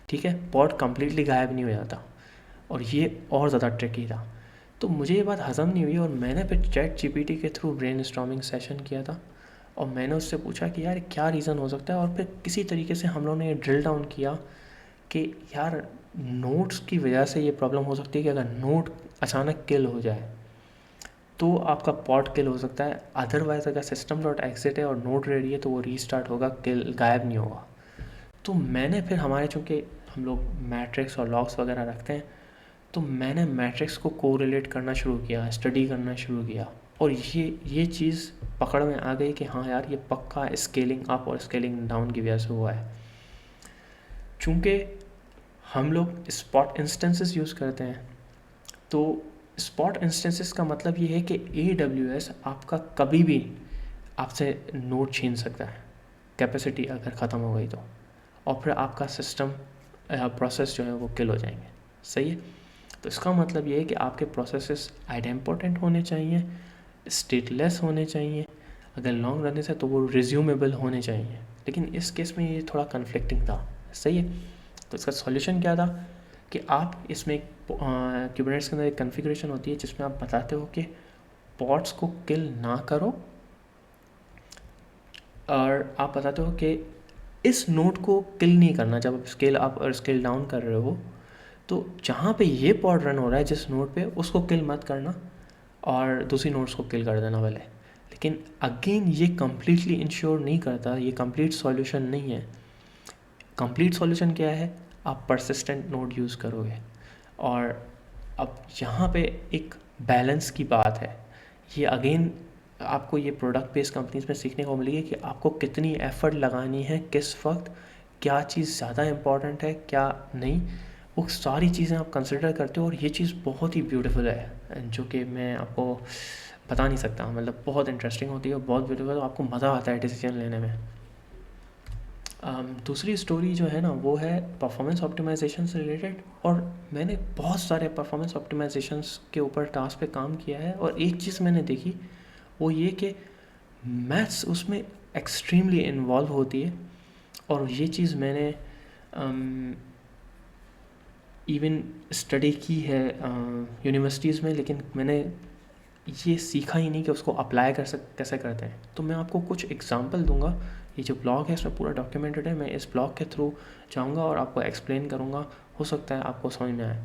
ठीक है, पॉड कम्प्लीटली गायब नहीं हो जाता, और ये और ज़्यादा ट्रिकी था। तो मुझे ये बात हज़म नहीं हुई, और मैंने फिर चैट जीपीटी के थ्रू ब्रेनस्टॉर्मिंग सेशन किया था, और मैंने उससे पूछा कि यार क्या रीज़न हो सकता है, और फिर किसी तरीके से हम लोगों ने ये ड्रिल डाउन किया कि यार नोड्स की वजह से ये प्रॉब्लम हो सकती है कि अगर नोड अचानक किल हो जाए तो आपका पॉट किल हो सकता है। अदरवाइज़ अगर system.exit है और नोड रेडी है तो वो रीस्टार्ट होगा, किल गायब नहीं होगा। तो मैंने फिर हमारे, चूँकि हम लोग मैट्रिक्स और लॉग्स वगैरह रखते हैं, तो मैंने मैट्रिक्स को कोरिलेट करना शुरू किया, स्टडी करना शुरू किया, और ये चीज़ पकड़ में आ गई कि हाँ यार ये पक्का स्केलिंग अप और स्केलिंग डाउन की वजह से हुआ है। चूँकि हम लोग स्पॉट इंस्टेंसेस यूज़ करते हैं, तो स्पॉट इंस्टेंसेस का मतलब ये है कि AWS आपका कभी भी आपसे नोड छीन सकता है, कैपेसिटी अगर ख़त्म हो गई तो, और फिर आपका सिस्टम प्रोसेस जो है वो किल हो जाएंगे। सही है। तो इसका मतलब ये है कि आपके प्रोसेसेस आइडेम्पोर्टेंट होने चाहिए, स्टेटलेस होने चाहिए, अगर लॉन्ग रन है तो वो रिज्यूमेबल होने चाहिए। लेकिन इस केस में ये थोड़ा कन्फ्लिक्टिंग था। सही है। तो इसका सॉल्यूशन क्या था कि आप इसमें क्यूबरनेट्स के अंदर एक कॉन्फ़िगरेशन होती है जिसमें आप बताते हो कि पॉड्स को किल ना करो, और आप बताते हो कि इस नोड को किल नहीं करना जब आप स्केल अप और स्केल डाउन कर रहे हो। तो जहाँ पे ये पॉड रन हो रहा है जिस नोड पे, उसको किल मत करना, और दूसरी नोड्स को किल कर देना पहले। लेकिन अगेन ये कम्प्लीटली इंश्योर नहीं करता, ये कंप्लीट सॉल्यूशन नहीं है। कंप्लीट सॉल्यूशन क्या है, आप परसिस्टेंट नोड यूज़ करोगे। और अब यहाँ पे एक बैलेंस की बात है, ये अगेन आपको ये प्रोडक्ट बेस्ड कंपनीज में सीखने को मिलेगी कि आपको कितनी एफर्ट लगानी है, किस वक्त क्या चीज़ ज़्यादा इम्पॉर्टेंट है क्या नहीं, वो सारी चीज़ें आप कंसिडर करते हो। और ये चीज़ बहुत ही ब्यूटीफुल है, जो कि मैं आपको बता नहीं सकता, मतलब बहुत इंटरेस्टिंग होती है, बहुत ब्यूटीफुल, आपको मज़ा आता है डिसीजन लेने में। दूसरी स्टोरी जो है ना, वो है परफॉर्मेंस ऑप्टिमाइजेशन से रिलेटेड, और मैंने बहुत सारे परफॉर्मेंस ऑप्टिमाइजेशंस के ऊपर टास्क पे काम किया है, और एक चीज़ मैंने देखी वो ये कि मैथ्स उसमें एक्सट्रीमली इन्वॉल्व होती है। और ये चीज़ मैंने इवन स्टडी की है यूनिवर्सिटीज़ में, लेकिन मैंने ये सीखा ही नहीं कि उसको अप्लाई कैसे करते हैं। तो मैं आपको कुछ एग्जांपल दूंगा, ये जो ब्लॉग है इसमें पूरा डॉक्यूमेंटेड है, मैं इस ब्लॉग के थ्रू जाऊंगा और आपको एक्सप्लेन करूंगा, हो सकता है आपको समझ में आए।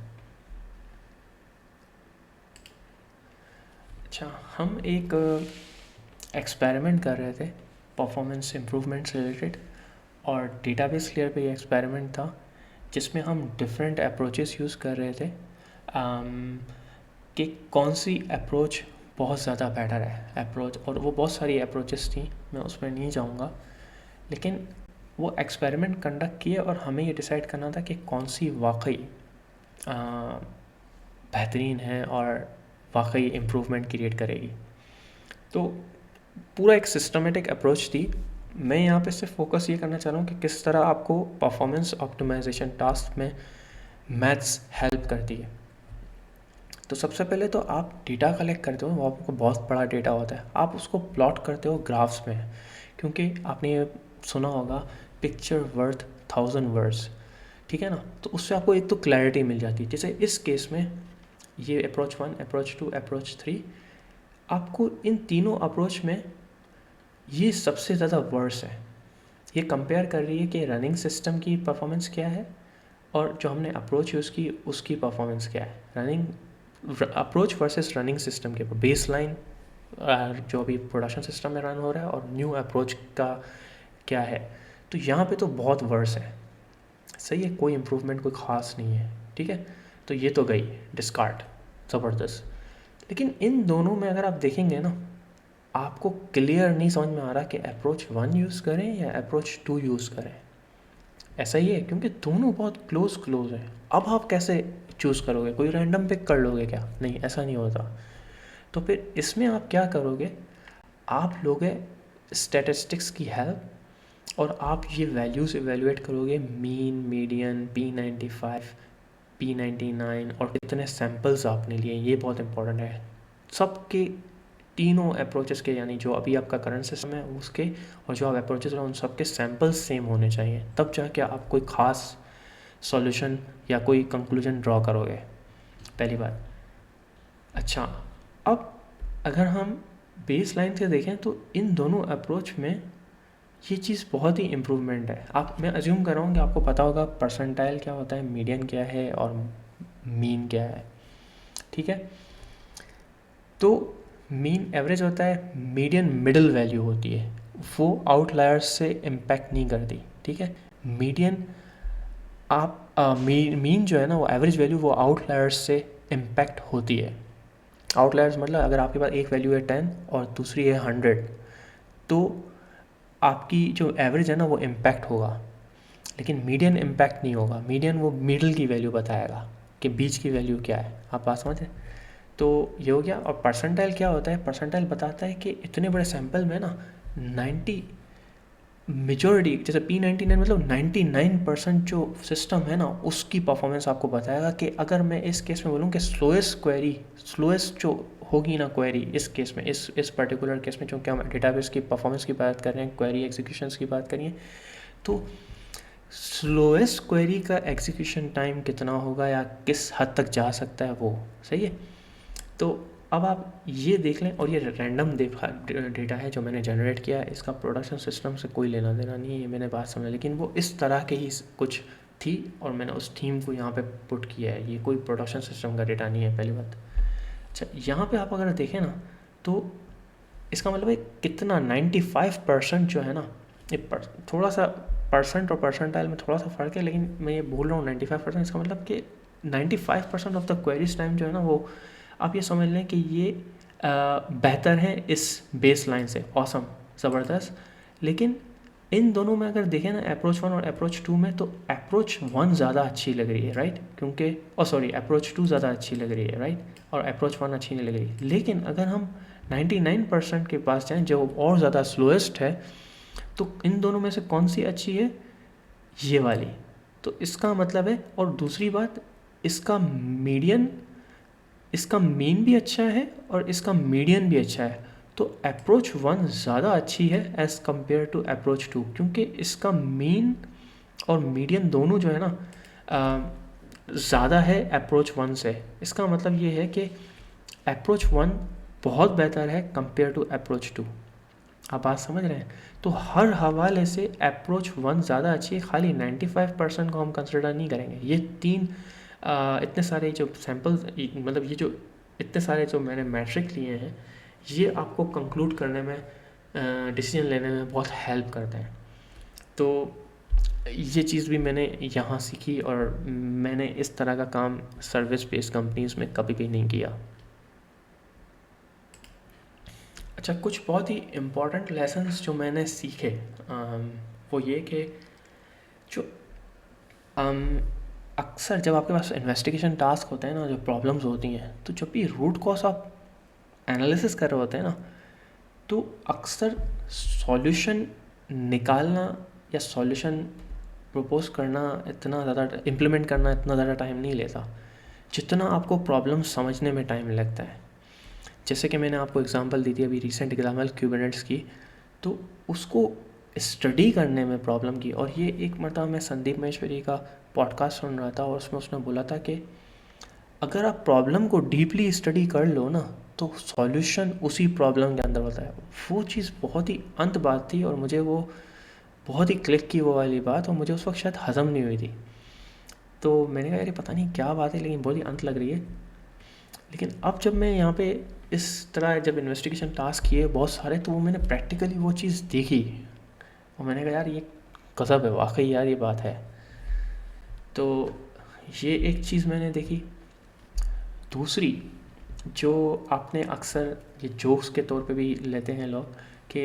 अच्छा, हम एक एक्सपेरिमेंट कर रहे थे परफॉर्मेंस इम्प्रूवमेंट से रिलेटेड, और डेटाबेस लेयर पे ये एक्सपेरिमेंट था जिसमें हम डिफरेंट अप्रोचेस यूज़ कर रहे थे कि कौन सी अप्रोच बहुत ज़्यादा बेटर है अप्रोच, और वो बहुत सारी अप्रोचेस थी, मैं उसमें नहीं जाऊँगा। लेकिन वो एक्सपेरिमेंट कंडक्ट किए और हमें ये डिसाइड करना था कि कौन सी वाकई बेहतरीन है और वाकई इम्प्रूवमेंट क्रिएट करेगी। तो पूरा एक सिस्टमेटिक अप्रोच थी, मैं यहाँ पे सिर्फ फोकस ये करना चाह रहा हूँ कि किस तरह आपको परफॉर्मेंस ऑप्टिमाइजेशन टास्क में मैथ्स हेल्प करती है। तो सबसे पहले तो आप डेटा कलेक्ट करते हो, वो आपको बहुत बड़ा डेटा होता है, आप उसको प्लॉट करते हो ग्राफ्स में, क्योंकि आपने ये सुना होगा पिक्चर वर्थ 1000 वर्ड्स, ठीक है ना। तो उससे आपको एक तो क्लैरिटी मिल जाती है। जैसे इस केस में ये अप्रोच 1, अप्रोच 2, अप्रोच 3, आपको इन तीनों अप्रोच में ये सबसे ज़्यादा वर्ड्स है। ये कंपेयर कर रही है कि रनिंग सिस्टम की परफॉर्मेंस क्या है और जो हमने अप्रोच यूज़ की उसकी परफॉर्मेंस क्या है। Running approach versus running system के बेस लाइन जो अभी प्रोडक्शन सिस्टम में रन हो रहा है और न्यू अप्रोच का क्या है। तो यहाँ पे तो बहुत वर्स है, सही है, कोई इम्प्रूवमेंट कोई ख़ास नहीं है, ठीक है। तो ये तो गई डिस्कार्ड, ज़बरदस्त। लेकिन इन दोनों में अगर आप देखेंगे ना, आपको क्लियर नहीं समझ में आ रहा कि अप्रोच 1 यूज़ करें या अप्रोच 2 यूज़ करें। ऐसा ही है, क्योंकि दोनों बहुत क्लोज हैं। अब आप कैसे चूज़ करोगे? कोई रैंडम पिक कर लोगे क्या? नहीं, ऐसा नहीं होता। तो फिर इसमें आप क्या करोगे, आप लोगे स्टैटिस्टिक्स की हेल्प और आप ये वैल्यूज़ इवेलुएट करोगे, मीन, मीडियन, P95, P99 और कितने सैम्पल्स आपने लिए, ये बहुत इंपॉर्टेंट है। सबके तीनों अप्रोचेस के, यानी जो अभी आपका करंट सिस्टम है उसके और जो आप अप्रोचेस हैं उन सबके सैम्पल्स सेम होने चाहिए, तब जाके आप कोई ख़ास सॉल्यूशन या कोई कंक्लूजन ड्रॉ करोगे, पहली बात। अच्छा, अब अगर हम बेस लाइन से देखें तो इन दोनों अप्रोच में ये चीज़ बहुत ही इम्प्रूवमेंट है। मैं अज्यूम कर रहा हूँ कि आपको पता होगा परसेंटाइल क्या होता है, मीडियन क्या है और मीन क्या है, ठीक है। तो मीन एवरेज होता है, मीडियन मिडिल वैल्यू होती है, वो आउटलायर्स से इम्पैक्ट नहीं करती, ठीक है। मीडियन मीन जो है ना, वो एवरेज वैल्यू, वो आउटलायर्स से इम्पैक्ट होती है। आउटलायर्स मतलब अगर आपके पास एक वैल्यू है 10 और दूसरी है 100, तो आपकी जो एवरेज है ना वो इम्पैक्ट होगा, लेकिन मीडियन इम्पैक्ट नहीं होगा। मीडियन वो मिडिल की वैल्यू बताएगा कि बीच की वैल्यू क्या है। आप बात समझे? तो ये हो गया। और परसेंटाइल क्या होता है? परसेंटाइल बताता है कि इतने बड़े सैंपल में ना 90 मेजॉरिटी, जैसे P99 मतलब 99% जो सिस्टम है ना उसकी परफॉर्मेंस आपको बताएगा। कि अगर मैं इस केस में बोलूँ कि स्लोएस्ट जो होगी ना क्वेरी, इस केस में, इस पर्टिकुलर केस में, चूँकि हम डेटाबेस की परफॉर्मेंस की बात कर रहे हैं, क्वेरी एग्जीक्यूशंस की बात करिए, तो स्लोएस्ट क्वेरी का एग्जीक्यूशन टाइम कितना होगा या किस हद तक जा सकता है, वो सही है। तो अब आप ये देख लें, और ये रैंडम डेटा है जो मैंने जनरेट किया है, इसका प्रोडक्शन सिस्टम से कोई लेना देना नहीं है, ये मैंने बात समझा। लेकिन वो इस तरह के ही कुछ थी और मैंने उस थीम को यहाँ पे पुट किया है, ये कोई प्रोडक्शन सिस्टम का डेटा नहीं है, पहली बात। अच्छा, यहाँ पे आप अगर देखें ना, तो इसका मतलब है कितना 95% जो है ना, ये थोड़ा सा परसेंट और परसेंटाइल में थोड़ा सा फ़र्क है, लेकिन मैं ये बोल रहा हूँ 95%, इसका मतलब कि 95% ऑफ द क्वेरीज टाइम जो है ना, वो आप ये समझ लें कि ये बेहतर है इस बेस लाइन से। ऑसम, ज़बरदस्त। लेकिन इन दोनों में अगर देखें ना, अप्रोच 1 और अप्रोच 2 में, तो अप्रोच 1 ज़्यादा अच्छी लग रही है, राइट, क्योंकि अप्रोच 2 ज़्यादा अच्छी लग रही है, राइट, और अप्रोच 1 अच्छी नहीं लग रही। लेकिन अगर हम 99% के पास जाएँ जो और ज़्यादा स्लोएस्ट है, तो इन दोनों में से कौन सी अच्छी है? ये वाली। तो इसका मतलब है, और दूसरी बात, इसका मीन भी अच्छा है और इसका मीडियन भी अच्छा है। तो अप्रोच 1 ज़्यादा अच्छी है एज़ कम्पेयर टू अप्रोच 2, क्योंकि इसका मीन और मीडियन दोनों जो है ना ज़्यादा है अप्रोच 1 से। इसका मतलब ये है कि अप्रोच 1 बहुत बेहतर है कंपेयर टू अप्रोच 2। आप बात समझ रहे हैं? तो हर हवाले से अप्रोच 1 ज़्यादा अच्छी है, खाली 95% को हम कंसिडर नहीं करेंगे। ये तीन इतने सारे जो सैम्पल्स, मतलब ये जो इतने सारे जो मैंने मैट्रिक लिए हैं, ये आपको कंक्लूड करने में, डिसीजन लेने में बहुत हेल्प करते हैं। तो ये चीज़ भी मैंने यहाँ सीखी, और मैंने इस तरह का काम सर्विस बेस्ड कंपनीज़ में कभी भी नहीं किया। अच्छा, कुछ बहुत ही इम्पॉर्टेंट लेसन्स जो मैंने सीखे, वो ये कि जो अक्सर जब आपके पास इन्वेस्टिगेशन टास्क होते हैं ना, जो प्रॉब्लम्स होती हैं, तो जब भी रूट कॉज आप एनालिसिस कर रहे होते हैं ना, तो अक्सर सॉल्यूशन निकालना या सॉल्यूशन प्रपोज करना इतना ज़्यादा, इम्प्लीमेंट करना इतना ज़्यादा टाइम नहीं लेता जितना आपको प्रॉब्लम समझने में टाइम लगता है। जैसे कि मैंने आपको एग्जांपल दी थी अभी, रिसेंट एग्जाम्पल क्यूबरनेट्स की, तो उसको स्टडी करने में प्रॉब्लम की। और ये एक मरतबा मैं संदीप महेश्वरी का पॉडकास्ट सुन रहा था और उसमें उसने बोला था कि अगर आप प्रॉब्लम को डीपली स्टडी कर लो ना तो सॉल्यूशन उसी प्रॉब्लम के अंदर होता है। वो चीज़ बहुत ही अंत बात थी और मुझे वो बहुत ही क्लिक की वो वाली बात, और मुझे उस वक्त शायद हज़म नहीं हुई थी। तो मैंने कहा यार पता नहीं क्या बात है, लेकिन बहुत ही अंत लग रही है। लेकिन अब जब मैं यहाँ पे इस तरह जब इन्वेस्टिगेशन टास्क किए बहुत सारे, तो वो मैंने प्रैक्टिकली वो चीज़ देखी और मैंने कहा यार ये गज़ब है, वाकई यार ये बात है। तो ये एक चीज़ मैंने देखी। दूसरी, जो आपने अक्सर ये जोक्स के तौर पे भी लेते हैं लोग कि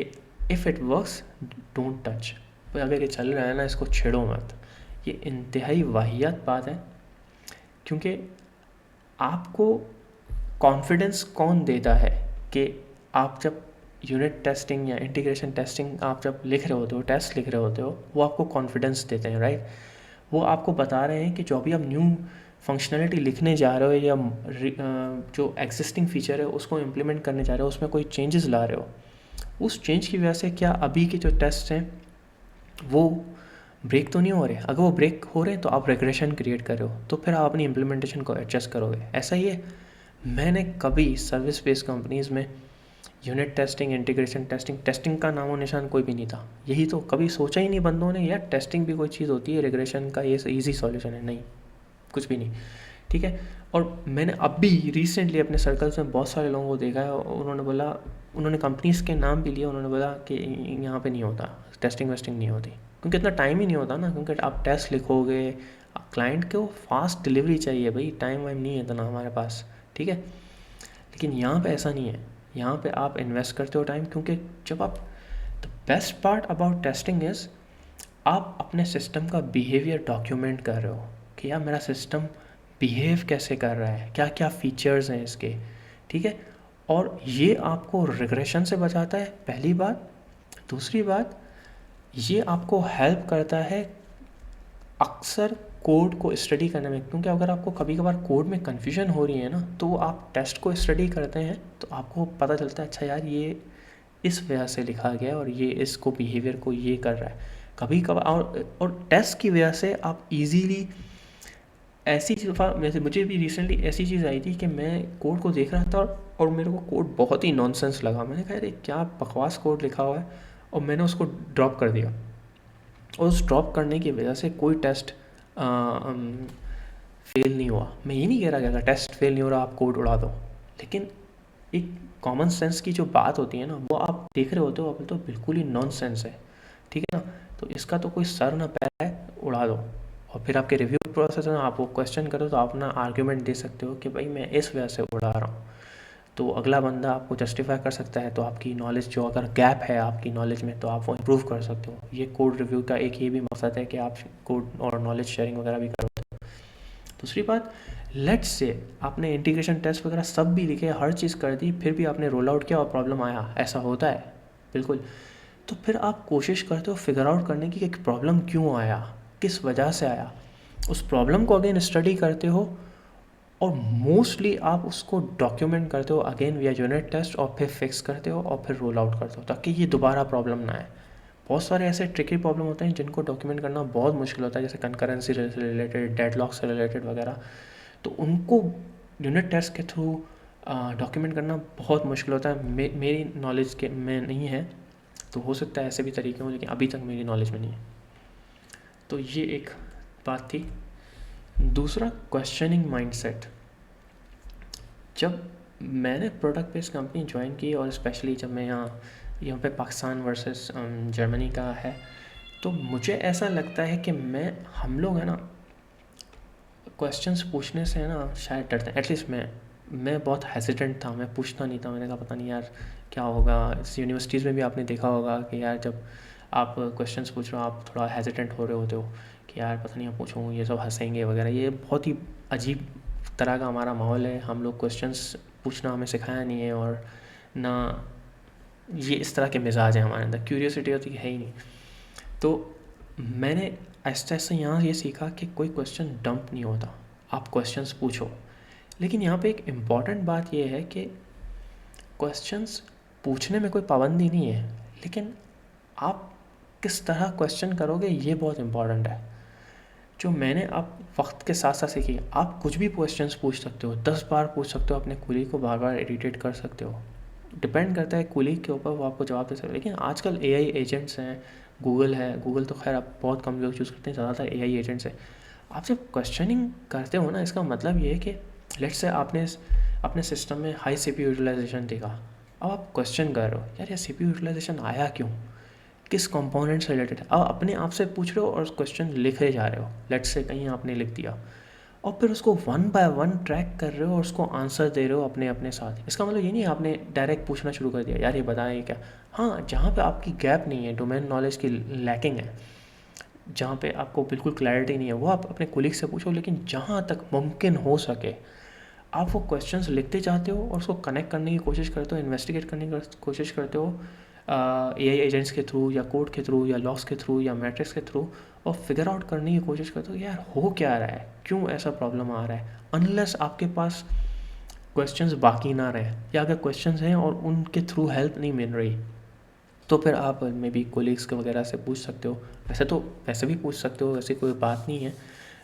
if it works don't touch, अगर ये चल रहा है ना इसको छेड़ो मत। ये इंतहाई वाहियात बात है, क्योंकि आपको कॉन्फिडेंस कौन देता है कि आप जब यूनिट टेस्टिंग या इंटीग्रेशन टेस्टिंग आप जब लिख रहे होते हो, टेस्ट लिख रहे होते हो, वो आपको कॉन्फिडेंस देते हैं, राइट। वो आपको बता रहे हैं कि जो अभी आप न्यू फंक्शनलिटी लिखने जा रहे हो या जो एग्जिस्टिंग फीचर है उसको इम्प्लीमेंट करने जा रहे हो, उसमें कोई चेंजेस ला रहे हो, उस चेंज की वजह से क्या अभी के जो टेस्ट हैं वो ब्रेक तो नहीं हो रहे। अगर वो ब्रेक हो रहे हैं तो आप रिग्रेशन क्रिएट कर रहे हो, तो फिर आप अपनी इम्प्लीमेंटेशन को एडजस्ट करोगे। ऐसा ही है, मैंने कभी सर्विस बेस्ड कंपनीज़ में unit testing, integration testing, testing का नामो निशान कोई भी नहीं था। यही तो कभी सोचा ही नहीं बंदों ने यार टेस्टिंग भी कोई चीज़ होती है, रिग्रेशन का ये ईजी सॉल्यूशन है, नहीं, कुछ भी नहीं, ठीक है। और मैंने अभी रिसेंटली अपने सर्कल्स में बहुत सारे लोगों को देखा है, उन्होंने बोला, उन्होंने कंपनीज़ के नाम भी लिए, उन्होंने बोला कि यहाँ पे नहीं होता, टेस्टिंग वेस्टिंग नहीं होती, क्योंकि इतना टाइम ही नहीं होता ना। क्योंकि आप टेस्ट लिखोगे, क्लाइंट को फास्ट डिलीवरी चाहिए भाई, टाइम वाइम नहीं है इतना हमारे पास, ठीक है। लेकिन यहाँ पे ऐसा नहीं है, यहाँ पे आप इन्वेस्ट करते हो टाइम, क्योंकि जब आप, the best part about testing is आप अपने सिस्टम का बिहेवियर डॉक्यूमेंट कर रहे हो कि यार मेरा सिस्टम बिहेव कैसे कर रहा है, क्या क्या फीचर्स हैं इसके, ठीक है। और ये आपको रिग्रेशन से बचाता है, पहली बात। दूसरी बात, ये आपको हेल्प करता है अक्सर कोड को स्टडी करने में, क्योंकि अगर आपको कभी कभार कोड में कन्फ्यूजन हो रही है ना, तो आप टेस्ट को स्टडी करते हैं तो आपको पता चलता है अच्छा यार ये इस वजह से लिखा गया और ये इसको बिहेवियर को ये कर रहा है। कभी कभार और टेस्ट की वजह से आप इजीली ऐसी चीज़, वैसे मुझे भी रिसेंटली ऐसी चीज़ आई थी कि मैं कोड को देख रहा था और मेरे को कोड बहुत ही नॉनसेंस लगा। मैंने कहा अरे क्या बकवास कोड लिखा हुआ है, और मैंने उसको ड्रॉप कर दिया। और उस ड्रॉप करने की वजह से कोई टेस्ट फेल नहीं हुआ। मैं ये नहीं कह रहा कि अगर टेस्ट फेल नहीं हो रहा आप कोड उड़ा दो, लेकिन एक कॉमन सेंस की जो बात होती है ना, वो आप देख रहे होते हो अब तो बिल्कुल ही नॉन सेंस है, ठीक है ना। तो इसका तो कोई सर ना पैर है, उड़ा दो। और फिर आपके रिव्यू प्रोसेस में आप वो क्वेश्चन करो तो आप अपना आर्ग्यूमेंट दे सकते हो कि भाई मैं इस वजह से उड़ा रहा हूँ, तो अगला बंदा आपको जस्टिफाई कर सकता है। तो आपकी नॉलेज जो अगर गैप है आपकी नॉलेज में, तो आप वो इम्प्रूव कर सकते हो। ये कोड रिव्यू का एक ये भी मकसद है कि आप कोड और नॉलेज शेयरिंग वगैरह भी करो। दूसरी बात, लेट्स से आपने इंटीग्रेशन टेस्ट वगैरह सब भी लिखे, हर चीज़ कर दी, फिर भी आपने रोल आउट किया और प्रॉब्लम आया, ऐसा होता है बिल्कुल। तो फिर आप कोशिश करते हो फिगर आउट करने की कि प्रॉब्लम क्यों आया, किस वजह से आया। उस प्रॉब्लम को अगेन स्टडी करते हो और मोस्टली आप उसको डॉक्यूमेंट करते हो अगेन विया यूनिट टेस्ट, और फिर फिक्स करते हो और फिर रोल आउट करते हो ताकि ये दोबारा प्रॉब्लम ना आए। बहुत सारे ऐसे ट्रिकी प्रॉब्लम होते हैं जिनको डॉक्यूमेंट करना बहुत मुश्किल होता है, जैसे कंकरेंसी से रिलेटेड, डेडलॉक से रिलेटेड वगैरह। तो उनको यूनिट टेस्ट के थ्रू डॉक्यूमेंट करना बहुत मुश्किल होता है। मेरी नॉलेज के में नहीं है, तो हो सकता है ऐसे भी तरीके हों, लेकिन अभी तक मेरी नॉलेज में नहीं है। तो ये एक बात थी। दूसरा, क्वेश्चनिंग माइंडसेट। जब मैंने प्रोडक्ट बेस्ड कंपनी ज्वाइन की, और स्पेशली जब मैं यहाँ पे पाकिस्तान वर्सेस जर्मनी का है, तो मुझे ऐसा लगता है कि हम लोग है ना क्वेश्चंस पूछने से है ना शायद डरते हैं। एटलीस्ट मैं बहुत हेजिटेंट था, मैं पूछता नहीं था। मैंने कहा पता नहीं यार क्या होगा। इस यूनिवर्सिटीज़ में भी आपने देखा होगा कि यार जब आप क्वेश्चंस पूछ रहे हो आप थोड़ा हेजिटेंट हो रहे होते हो कि यार पता नहीं, मैं पूछूँ ये सब हंसेंगे वगैरह। ये बहुत ही अजीब तरह का हमारा माहौल है। हम लोग क्वेश्चंस पूछना हमें सिखाया नहीं है, और ना ये इस तरह के मिजाज हैं हमारे अंदर, क्यूरियोसिटी होती है ही नहीं। तो मैंने आहिस्ता आहिस्ता यहाँ ये सीखा कि कोई क्वेश्चन डंप नहीं होता, आप क्वेश्चंस पूछो। लेकिन यहाँ पे एक इम्पॉर्टेंट बात ये है कि क्वेश्चंस पूछने में कोई पाबंदी नहीं है, लेकिन आप किस तरह क्वेश्चन करोगे ये बहुत इम्पॉर्टेंट है। जो मैंने अब वक्त के साथ साथ सीखी, आप कुछ भी क्वेश्चंस पूछ सकते हो, 10 बार पूछ सकते हो, अपने कुलीग को बार बार इरिटेट कर सकते हो, डिपेंड करता है कुलीग के ऊपर, वो आपको जवाब दे सकते हो। लेकिन आजकल एआई एजेंट्स हैं, गूगल है, गूगल तो खैर आप बहुत कम लोग यूज़ करते हैं, ज़्यादातर एआई एजेंट्स हैं। आप जब क्वेश्चनिंग करते हो ना, इसका मतलब ये है कि लेट्स से आपने अपने सिस्टम में हाई सीपीयू यूटिलाइजेशन देखा, अब आप क्वेश्चन कर रहे हो यार ये सीपीयू यूटिलाइजेशन आया क्यों, किस कंपोनेंट से रिलेटेड है। अब अपने आप से पूछ रहे हो और क्वेश्चन लिखे जा रहे हो, लेट्स से कहीं आपने लिख दिया और फिर उसको 1 बाय 1 ट्रैक कर रहे हो और उसको आंसर दे रहे हो अपने अपने साथ। इसका मतलब ये नहीं आपने डायरेक्ट पूछना शुरू कर दिया यार ये बताएं क्या। हाँ, जहाँ पे आपकी गैप नहीं है, डोमेन नॉलेज की लैकिंग है, जहाँ पे आपको बिल्कुल क्लैरिटी नहीं है, वो आप अपने कोलीग से पूछो। लेकिन जहाँ तक मुमकिन हो सके आप वो क्वेश्चंस लिखते जाते हो और उसको कनेक्ट करने की कोशिश करते हो, इन्वेस्टिगेट करने की कोशिश करते हो एआई एजेंट्स के थ्रू या कोड के थ्रू या लॉस के थ्रू या मैट्रिक्स के थ्रू, और फिगर आउट करने की कोशिश करते हो यार हो क्या रहा है, क्यों ऐसा प्रॉब्लम आ रहा है। अनलेस आपके पास क्वेश्चंस बाकी ना रहे, या अगर क्वेश्चंस हैं और उनके थ्रू हेल्प नहीं मिल रही, तो फिर आप मे बी कोलीग्स के वगैरह से पूछ सकते हो। वैसे भी पूछ सकते हो, ऐसी कोई बात नहीं है,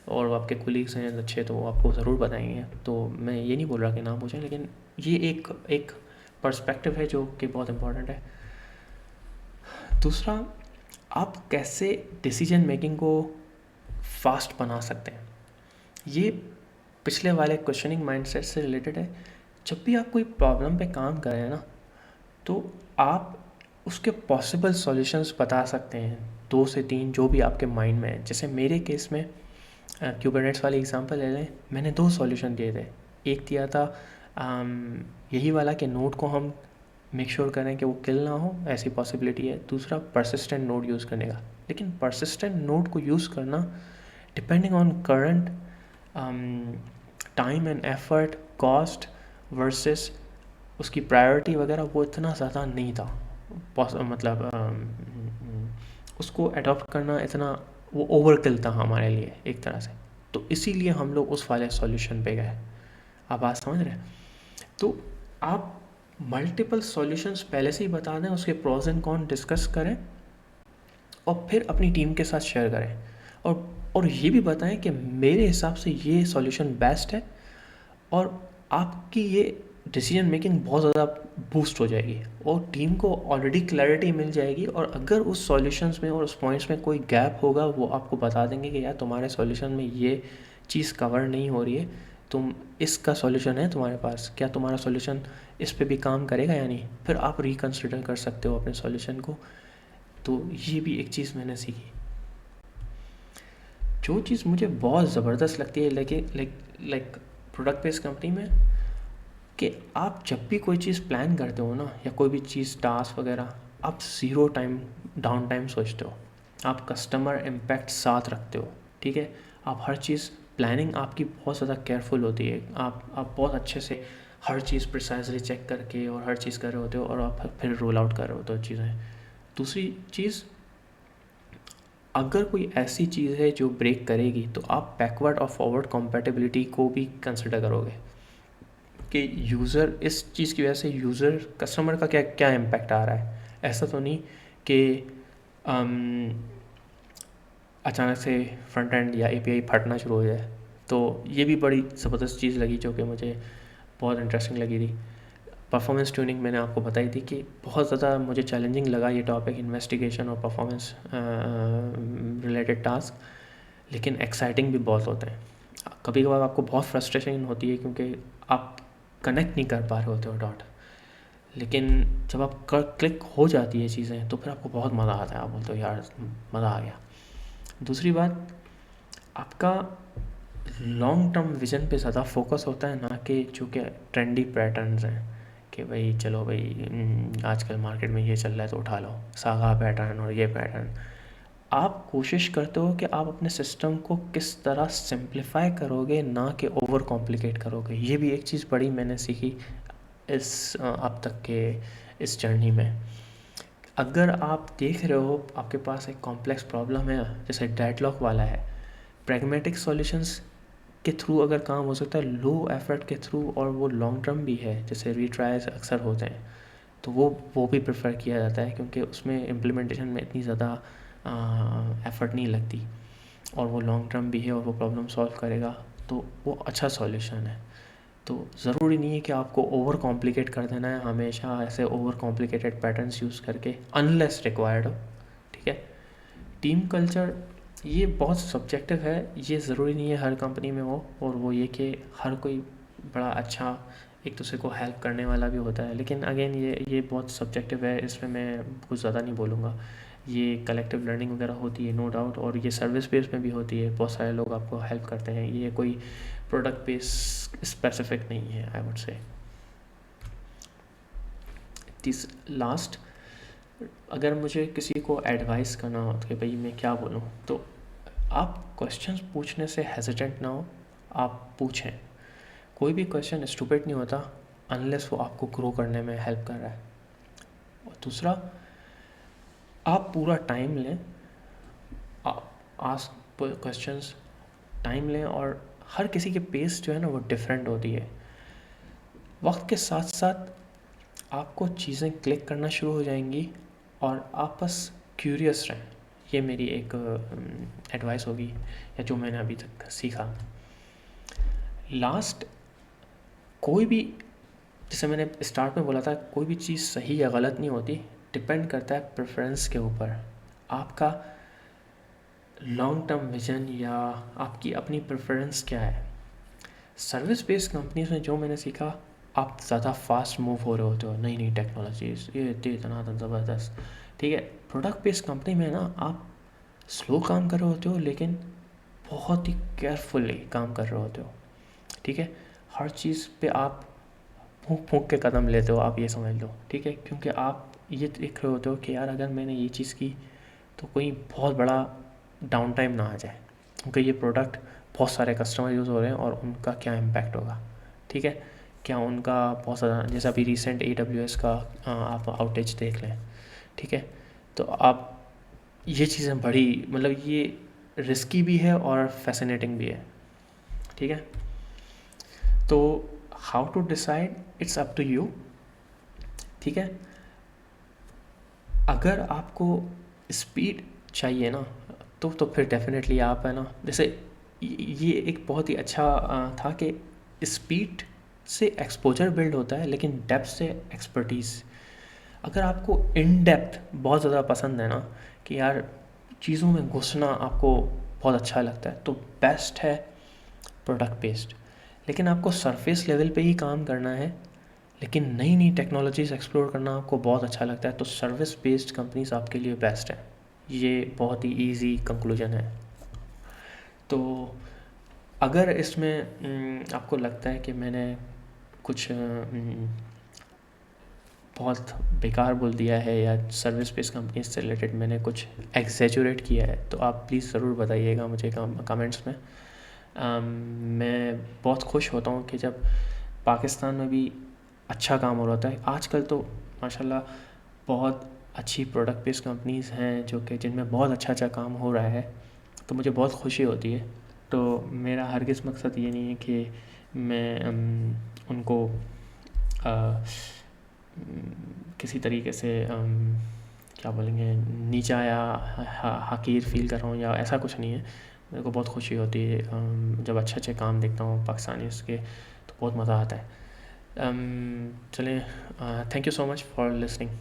और आपके कोलीग्स हैं अच्छे तो वो आपको ज़रूर बताएंगे। तो मैं ये नहीं बोल रहा कि ना पूछें, लेकिन ये एक पर्सपेक्टिव है जो कि बहुत इम्पॉर्टेंट है। दूसरा, आप कैसे डिसीजन मेकिंग को फास्ट बना सकते हैं, ये पिछले वाले क्वेश्चनिंग माइंडसेट से रिलेटेड है। जब भी आप कोई प्रॉब्लम पे काम कर रहे हैं ना, तो आप उसके पॉसिबल सॉल्यूशंस बता सकते हैं, 2 से 3 जो भी आपके माइंड में है। जैसे मेरे केस में क्यूबरनेट्स वाली एग्जांपल ले लें, मैंने 2 सॉल्यूशन दिए थे। एक दिया था यही वाला कि नोड को हम मेक श्योर करें कि वो किल ना हो, ऐसी पॉसिबिलिटी है। दूसरा परसिस्टेंट नोड यूज़ करने का। लेकिन परसिस्टेंट नोड को यूज़ करना depending on current time and effort cost versus उसकी प्रायोरिटी वगैरह, वो इतना ज़्यादा नहीं था। मतलब उसको अडॉप्ट करना इतना वो ओवरकिल था हमारे लिए एक तरह से। तो इसीलिए हम लोग उस वाले सॉल्यूशन पे गए। आप बात समझ रहे हैं? तो आप मल्टीपल सॉल्यूशंस पहले से ही बता दें, उसके प्रोज एंड कॉन डिस्कस करें और फिर अपनी टीम के साथ शेयर करें, और ये भी बताएं कि मेरे हिसाब से ये सॉल्यूशन बेस्ट है, और आपकी ये डिसीजन मेकिंग बहुत ज़्यादा बूस्ट हो जाएगी और टीम को ऑलरेडी क्लैरिटी मिल जाएगी। और अगर उस सॉल्यूशंस में और उस पॉइंट्स में कोई गैप होगा, वो आपको बता देंगे कि यार तुम्हारे सॉल्यूशन में ये चीज़ कवर नहीं हो रही है, तुम इसका सॉल्यूशन है तुम्हारे पास, क्या तुम्हारा सॉल्यूशन इस पे भी काम करेगा या नहीं। फिर आप रिकन्सिडर कर सकते हो अपने सॉल्यूशन को। तो ये भी एक चीज़ मैंने सीखी। जो चीज़ मुझे बहुत ज़बरदस्त लगती है लाइक प्रोडक्ट बेस्ड कंपनी में, कि आप जब भी कोई चीज़ प्लान करते हो ना, या कोई भी चीज़ टास्क वगैरह, आप ज़ीरो टाइम डाउन टाइम सोचते हो, आप कस्टमर इम्पैक्ट साथ रखते हो। ठीक है, आप हर चीज़ प्लानिंग आपकी बहुत ज़्यादा केयरफुल होती है, आप बहुत अच्छे से हर चीज़ प्रिसाइजली चेक करके और हर चीज़ कर रहे होते हो, और आप फिर रोल आउट कर रहे होते हो चीज़ें। दूसरी चीज़, अगर कोई ऐसी चीज़ है जो ब्रेक करेगी, तो आप बैकवर्ड और फॉरवर्ड कॉम्पेटिबिलिटी को भी कंसिडर करोगे कि यूज़र, इस चीज़ की वजह से यूज़र कस्टमर का क्या क्या इम्पैक्ट आ रहा है। ऐसा तो नहीं कि अचानक से फ्रंट एंड या एपीआई फटना शुरू हो जाए। तो ये भी बड़ी ज़बरदस्त चीज़ लगी जो कि मुझे बहुत इंटरेस्टिंग लगी थी। परफॉर्मेंस ट्यूनिंग मैंने आपको बताई थी कि बहुत ज़्यादा मुझे चैलेंजिंग लगा ये टॉपिक, इन्वेस्टिगेशन और परफॉर्मेंस रिलेटेड टास्क, लेकिन एक्साइटिंग भी बहुत होते हैं। कभी कभार आपको बहुत फ्रस्ट्रेशन होती है क्योंकि आप कनेक्ट नहीं कर पा रहे होते हो डॉट, लेकिन जब आप क्लिक हो जाती है चीज़ें तो फिर आपको बहुत मज़ा आता है, आप बोलते हो यार मज़ा आ गया। दूसरी बात, आपका लॉन्ग टर्म विज़न पे ज़्यादा फोकस होता है, ना कि जो कि ट्रेंडी पैटर्न्स हैं कि भाई चलो भाई आजकल मार्केट में ये चल रहा है तो उठा लो, सागा पैटर्न और ये पैटर्न। आप कोशिश करते हो कि आप अपने सिस्टम को किस तरह सिंप्लीफाई करोगे, ना कि ओवर कॉम्प्लिकेट करोगे। ये भी एक चीज़ बड़ी मैंने सीखी इस अब तक के इस जर्नी में। अगर आप देख रहे हो आपके पास एक कॉम्प्लेक्स प्रॉब्लम है जैसे डेडलॉक वाला है, प्रैग्मेटिक सॉल्यूशंस के थ्रू अगर काम हो सकता है लो एफर्ट के थ्रू, और वो लॉन्ग टर्म भी है जैसे रीट्राइज अक्सर होते हैं, तो वो भी प्रेफर किया जाता है क्योंकि उसमें इम्प्लीमेंटेशन में इतनी ज़्यादा एफर्ट नहीं लगती और वो लॉन्ग टर्म भी है और वो प्रॉब्लम सॉल्व करेगा, तो वो अच्छा सॉल्यूशन है। तो ज़रूरी नहीं है कि आपको ओवर कॉम्प्लिकेट कर देना है हमेशा ऐसे ओवर कॉम्प्लिकेटेड पैटर्न्स यूज़ करके, अनलेस रिक्वायर्ड हो। ठीक है। टीम कल्चर ये बहुत सब्जेक्टिव है, ये ज़रूरी नहीं है हर कंपनी में हो, और वो ये कि हर कोई बड़ा अच्छा एक दूसरे को हेल्प करने वाला भी होता है, लेकिन अगेन ये बहुत सब्जेक्टिव है, इसमें मैं कुछ ज़्यादा नहीं बोलूँगा। ये कलेक्टिव लर्निंग वगैरह होती है नो डाउट, और ये सर्विस बेस में भी होती है, बहुत सारे लोग आपको हेल्प करते हैं, ये कोई प्रोडक्ट बेस स्पेसिफिक नहीं है I would say. This last, अगर मुझे किसी को एडवाइस करना हो कि भाई मैं क्या बोलूँ, तो आप क्वेश्चंस पूछने से हेजिटेंट ना हो, आप पूछें। कोई भी क्वेश्चन स्टूपिड नहीं होता अनलेस वो आपको ग्रो करने में हेल्प कर रहा है। और दूसरा, आप पूरा टाइम लें, आप आस्क क्वेश्चंस, टाइम लें, और हर किसी के पेस जो है ना वो डिफरेंट होती है। वक्त के साथ साथ आपको चीज़ें क्लिक करना शुरू हो जाएंगी और आप बस क्यूरियस रहें, ये मेरी एक एडवाइस होगी या जो मैंने अभी तक सीखा। लास्ट, कोई भी, जैसे मैंने स्टार्ट में बोला था, कोई भी चीज़ सही या गलत नहीं होती, डिपेंड करता है प्रेफरेंस के ऊपर, आपका लॉन्ग टर्म विजन या आपकी अपनी प्रेफरेंस क्या है। सर्विस बेस्ड कंपनीज में जो मैंने सीखा, आप ज़्यादा फास्ट मूव हो रहे होते हो, नई नई टेक्नोलॉजीज, ये इतना ज़बरदस्त। ठीक है। प्रोडक्ट बेस्ड कंपनी में ना आप स्लो काम कर रहे होते हो, लेकिन बहुत ही केयरफुली काम कर रहे होते हो। ठीक है। हर चीज़ पे आप फूंक फूंक के कदम लेते हो, आप ये समझ लो। ठीक है। क्योंकि आप ये देख रहे होते हो कि यार अगर मैंने ये चीज़ की तो कोई बहुत बड़ा डाउन टाइम ना आ जाए, क्योंकि ये प्रोडक्ट बहुत सारे कस्टमर यूज़ हो रहे हैं और उनका क्या इम्पैक्ट होगा। ठीक है। क्या उनका बहुत ज़्यादा, जैसे अभी रिसेंट AWS का आप आउटेज देख लें। ठीक है। तो आप ये चीज़ें बड़ी, मतलब ये रिस्की भी है और फैसिनेटिंग भी है। ठीक है। तो how to decide, it's up to you. ठीक है। अगर आपको स्पीड चाहिए ना, तो फिर डेफिनेटली आप है ना, जैसे ये एक बहुत ही अच्छा था कि स्पीड से एक्सपोजर बिल्ड होता है, लेकिन डेप्थ से एक्सपर्टीज़। अगर आपको इन डेप्थ बहुत ज़्यादा पसंद है ना, कि यार चीज़ों में घुसना आपको बहुत अच्छा लगता है, तो बेस्ट है प्रोडक्ट बेस्ड। लेकिन आपको सरफेस लेवल पे ही काम करना है, लेकिन नई नई टेक्नोलॉजीज़ एक्सप्लोर करना आपको बहुत अच्छा लगता है, तो सर्विस बेस्ड कंपनीज आपके लिए बेस्ट है। ये बहुत ही इजी कंक्लूजन है। तो अगर इसमें आपको लगता है कि मैंने कुछ बहुत बेकार बोल दिया है या सर्विस बेस्ड कंपनी से रिलेटेड मैंने कुछ एक्सेजुरेट किया है, तो आप प्लीज़ ज़रूर बताइएगा मुझे कमेंट्स में। मैं बहुत खुश होता हूँ कि जब पाकिस्तान में भी अच्छा काम हो रहा है आजकल, तो माशाल्लाह बहुत अच्छी प्रोडक्ट बेस्ड कंपनीज़ हैं जो कि जिनमें बहुत अच्छा अच्छा काम हो रहा है, तो मुझे बहुत खुशी होती है। तो मेरा हरगिज़ मकसद ये नहीं है कि मैं उनको किसी तरीके से क्या बोलेंगे, नीचा या हकीर फील कर रहा हूँ या ऐसा कुछ नहीं है। मेरे को बहुत खुशी होती है जब अच्छे अच्छे काम देखता हूँ पाकिस्तानी के, तो बहुत मज़ा आता है। चलें, thank you so much for listening.